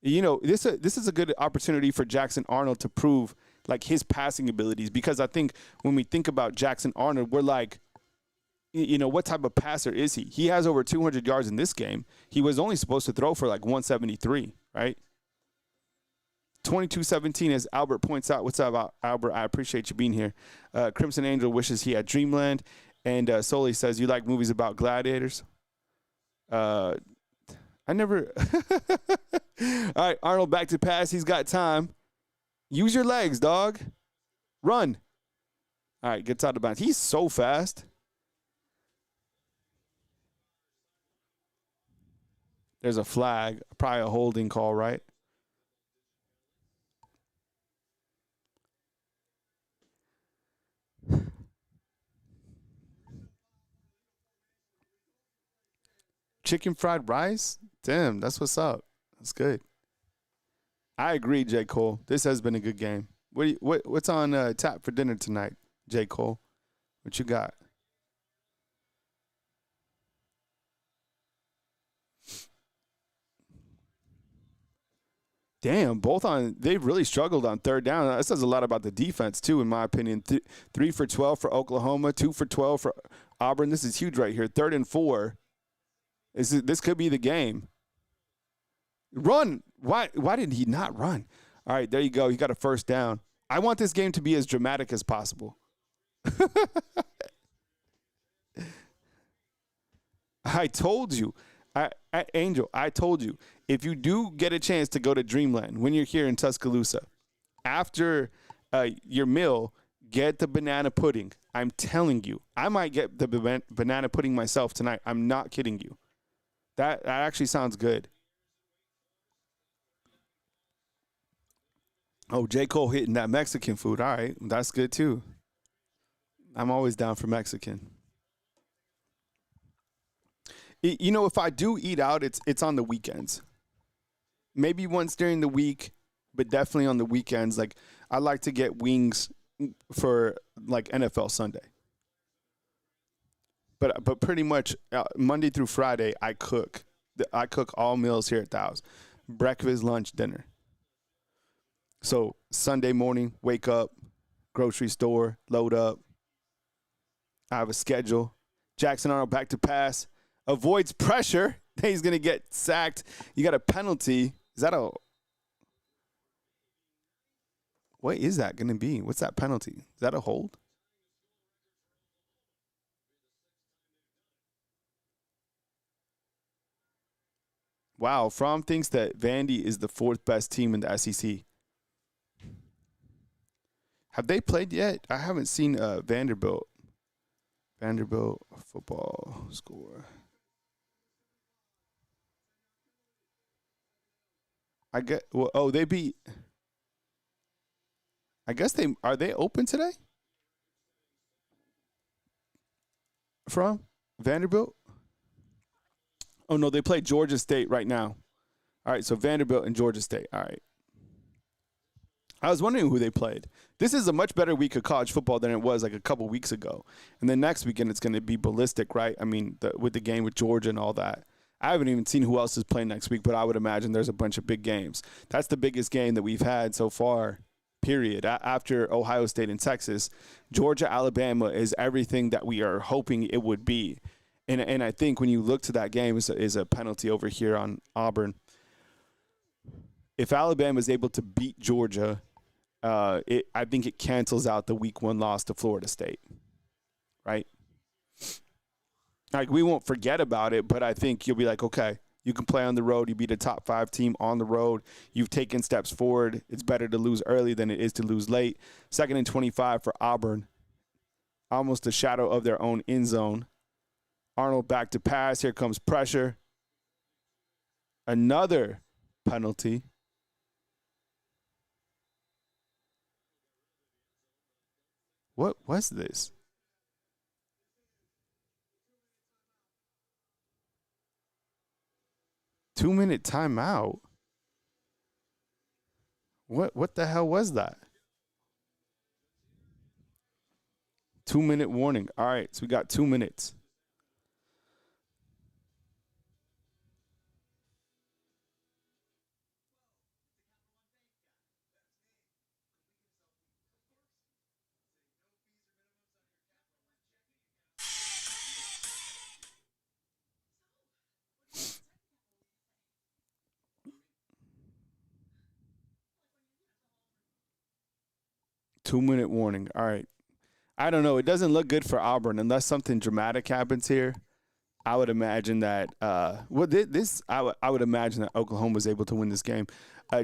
This is a good opportunity for Jackson Arnold to prove like his passing abilities, because I think when we think about Jackson Arnold, we're like, what type of passer is he? He has over 200 yards in this game. He was only supposed to throw for like 173, right? 22-17, as Albert points out. What's up, Albert? I appreciate you being here. Crimson Angel wishes he had Dreamland. And Soli says, you like movies about gladiators? I never. All right, Arnold back to pass. He's got time. Use your legs, dog. Run. All right, gets out of bounds. He's so fast. There's a flag, probably a holding call, right? Chicken fried rice? Damn, that's what's up. That's good. I agree, J. Cole. This has been a good game. What's on tap for dinner tonight, J. Cole? What you got? Damn, they've really struggled on third down. That says a lot about the defense, too, in my opinion. 3 for 12 for Oklahoma, 2 for 12 for Auburn. This is huge right here. 3rd and 4. This could be the game. Run. Why did he not run? All right, there you go. He got a first down. I want this game to be as dramatic as possible. I told you. Angel, I told you. If you do get a chance to go to Dreamland when you're here in Tuscaloosa, after your meal, get the banana pudding. I'm telling you. I might get the banana pudding myself tonight. I'm not kidding you. That actually sounds good. Oh, J. Cole hitting that Mexican food. All right. That's good, too. I'm always down for Mexican. If I do eat out, it's on the weekends. Maybe once during the week, but definitely on the weekends. Like, I like to get wings for, like, NFL Sunday. But pretty much Monday through Friday, I cook. I cook all meals here at the house. Breakfast, lunch, dinner. So Sunday morning, wake up, grocery store, load up. I have a schedule. Jackson Arnold back to pass. Avoids pressure. He's going to get sacked. You got a penalty. What is that going to be? What's that penalty? Is that a hold? Wow, Fromm thinks that Vandy is the 4th best team in the SEC. Have they played yet? I haven't seen Vanderbilt. Vanderbilt football score. They beat. I guess are they open today? From Vanderbilt? Oh no, they play Georgia State right now. All right, so Vanderbilt and Georgia State. All right. I was wondering who they played. This is a much better week of college football than it was like a couple weeks ago. And then next weekend it's going to be ballistic, right? I mean, with the game with Georgia and all that. I haven't even seen who else is playing next week, but I would imagine there's a bunch of big games. That's the biggest game that we've had so far, period. After Ohio State and Texas, Georgia, Alabama is everything that we are hoping it would be. And I think when you look to that game is a penalty over here on Auburn. If Alabama is able to beat Georgia, I think it cancels out the week 1 loss to Florida State, right? Like, we won't forget about it, but I think you'll be like, okay, you can play on the road. You beat a top 5 team on the road. You've taken steps forward. It's better to lose early than it is to lose late. 2nd and 25 for Auburn. Almost a shadow of their own end zone. Arnold back to pass. Here comes pressure. Another penalty. What was this? 2-minute timeout. What the hell was that? 2-minute warning. All right, so we got 2 minutes. Two-minute warning. All right. I don't know. It doesn't look good for Auburn unless something dramatic happens here. I would imagine that. I would imagine that Oklahoma was able to win this game.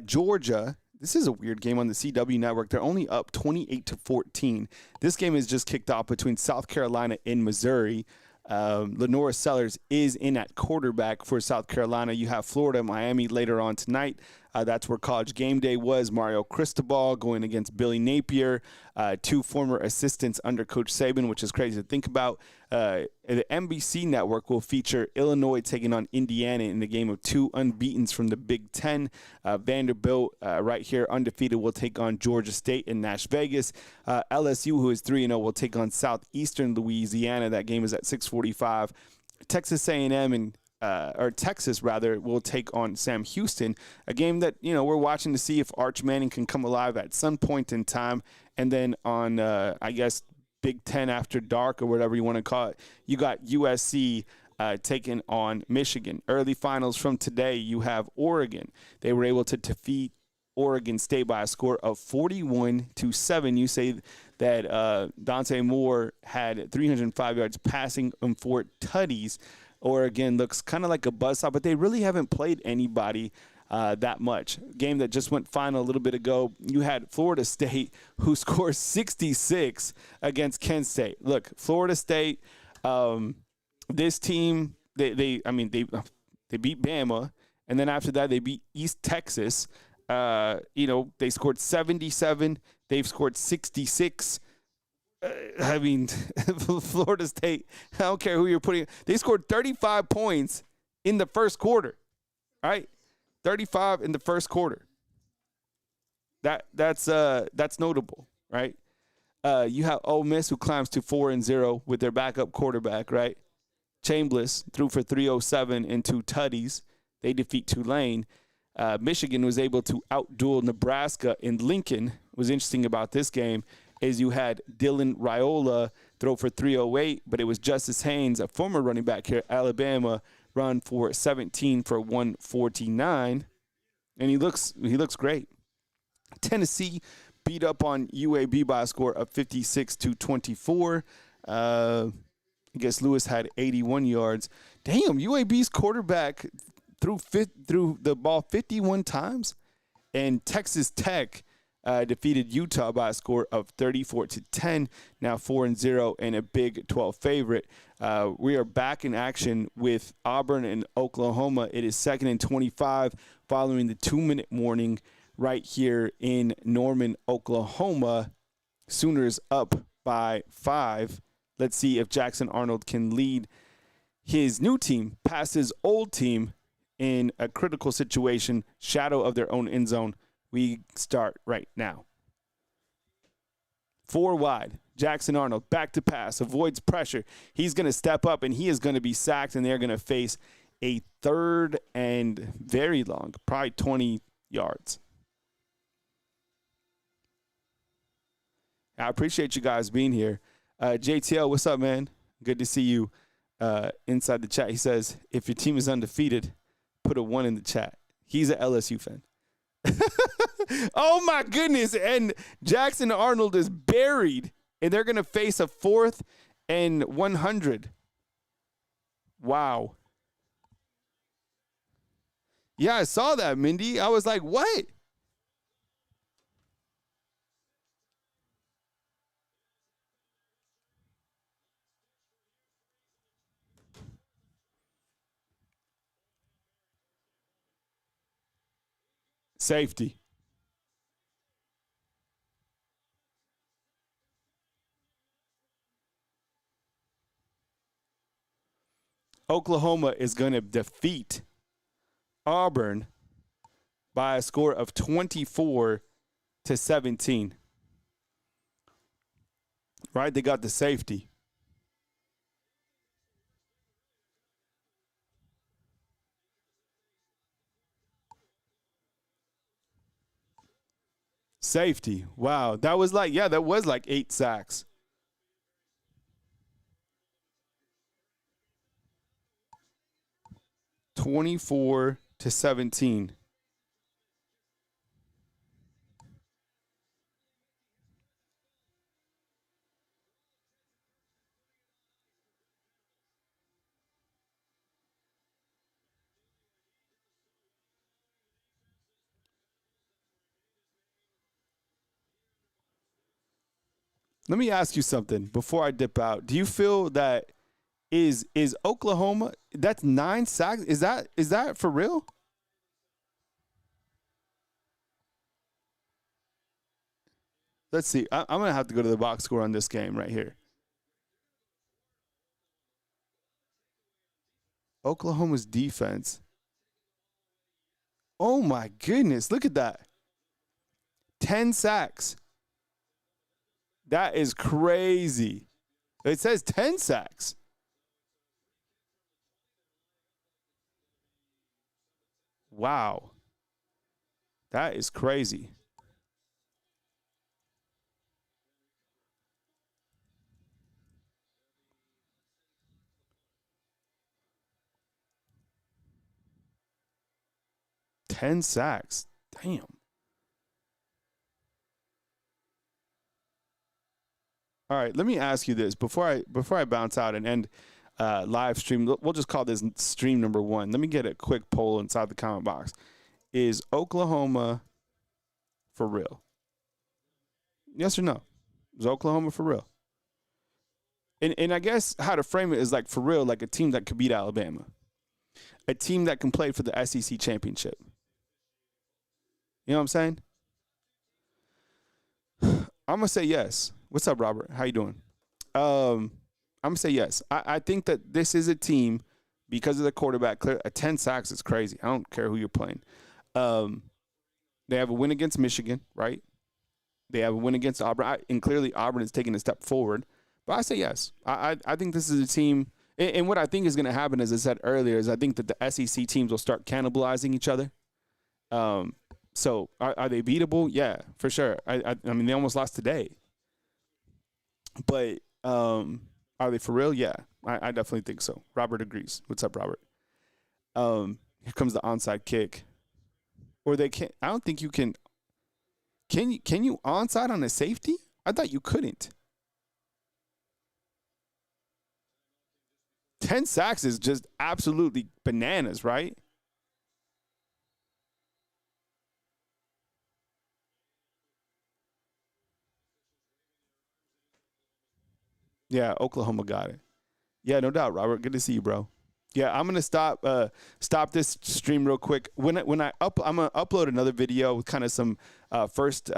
Georgia. This is a weird game on the CW network. They're only up 28-14. This game is just kicked off between South Carolina and Missouri. Lenora Sellers is in at quarterback for South Carolina. You have Florida, Miami later on tonight. That's where College Game Day was. Mario Cristobal going against Billy Napier, two former assistants under Coach Saban, which is crazy to think about. The NBC network will feature Illinois taking on Indiana in the game of two unbeatens from the Big Ten. Vanderbilt, right here, undefeated, will take on Georgia State in Nash Vegas. LSU, who is 3-0, will take on Southeastern Louisiana. That game is at 6:45. Texas A&M and or Texas, rather, will take on Sam Houston, a game that, we're watching to see if Arch Manning can come alive at some point in time. And then on, I guess, Big Ten After Dark or whatever you want to call it, you got USC taking on Michigan. Early finals from today, you have Oregon. They were able to defeat Oregon State by a score of 41-7. You say that Dante Moore had 305 yards passing and 4 tutties. Oregon looks kind of like a buzzsaw, but they really haven't played anybody that much. Game that just went final a little bit ago, you had Florida State, who scored 66 against Kent State. Look, Florida State, this team, they beat Bama, and then after that they beat East Texas. They scored 77. They've scored 66. Florida State, I don't care who you're putting. They scored 35 points in the first quarter. All right? 35 in the first quarter. That's notable, right? You have Ole Miss, who climbs to 4-0 with their backup quarterback, right? Chambliss threw for 307 and 2 tutties. They defeat Tulane. Michigan was able to outduel Nebraska in Lincoln. What was interesting about this game is you had Dylan Raiola throw for 308, but it was Justice Haynes, a former running back here at Alabama, run for 17 for 149, and he looks great. Tennessee beat up on UAB by a score of 56-24. I guess Lewis had 81 yards. Damn, UAB's quarterback threw the ball 51 times, and Texas Tech defeated Utah by a score of 34-10, now 4-0 and a Big 12 favorite. We are back in action with Auburn and Oklahoma. It is 2nd and 25 following the 2-minute warning right here in Norman, Oklahoma. Sooners up by 5. Let's see if Jackson Arnold can lead his new team past his old team in a critical situation, shadow of their own end zone. We start right now. 4 wide. Jackson Arnold back to pass, avoids pressure. He's going to step up, and he is going to be sacked, and they're going to face a 3rd and very long, probably 20 yards. I appreciate you guys being here. JTL, what's up, man? Good to see you inside the chat. He says, if your team is undefeated, put a 1 in the chat. He's an LSU fan. Oh, my goodness. And Jackson Arnold is buried, and they're going to face a 4th and 100. Wow. Yeah, I saw that, Mindy. I was like, what? Safety. Oklahoma is going to defeat Auburn by a score of 24-17. Right? They got the safety. Safety. Wow. That was like 8 sacks. (24-17). Let me ask you something before I dip out. Do you feel that is Oklahoma, that's 9 sacks? Is that for real? Let's see. I'm going to have to go to the box score on this game right here. Oklahoma's defense. Oh my goodness, look at that. 10 sacks. That is crazy. It says 10 sacks. Wow. That is crazy. Ten sacks. Damn. All right, let me ask you this before I bounce out and end live stream. We'll just call this stream number 1. Let me get a quick poll inside the comment box. Is Oklahoma for real? Yes or no? Is Oklahoma for real? And I guess how to frame it is like for real, like a team that could beat Alabama, a team that can play for the SEC championship. You know what I'm saying? I'm gonna say yes. What's up, Robert? How you doing? I'm gonna say yes. I think that this is a team because of the quarterback. 10 sacks is crazy. I don't care who you're playing. They have a win against Michigan, right? They have a win against Auburn, and clearly Auburn is taking a step forward. But I say yes. I think this is a team, and what I think is going to happen, as I said earlier, is I think that the SEC teams will start cannibalizing each other. So are they beatable? Yeah, for sure. I mean, they almost lost today. But are they for real? Yeah, I definitely think so. Robert agrees. What's up, Robert? Here comes the onside kick. Or they can't. I don't think you can. Can you onside on a safety? I thought you couldn't. 10 sacks is just absolutely bananas, right? Yeah, Oklahoma got it. Yeah, no doubt, Robert. Good to see you, bro. Yeah, I'm gonna stop this stream real quick. I'm gonna upload another video with kind of some first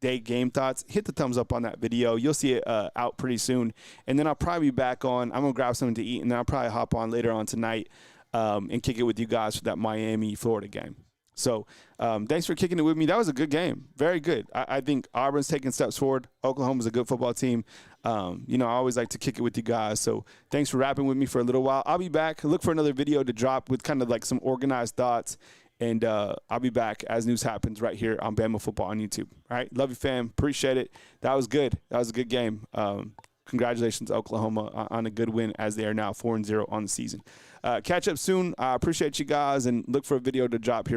day game thoughts. Hit the thumbs up on that video. You'll see it out pretty soon, and then I'll probably be back on. I'm gonna grab something to eat, and then I'll probably hop on later on tonight and kick it with you guys for that Miami Florida game. So thanks for kicking it with me. That was a good game. Very good. I think Auburn's taking steps forward. Oklahoma's a good football team. I always like to kick it with you guys. So thanks for rapping with me for a little while. I'll be back. Look for another video to drop with kind of like some organized thoughts. And I'll be back as news happens right here on Bama Football on YouTube. All right. Love you, fam. Appreciate it. That was good. That was a good game. Congratulations, Oklahoma, on a good win as they are now 4-0 on the season. Catch up soon. I appreciate you guys and look for a video to drop here.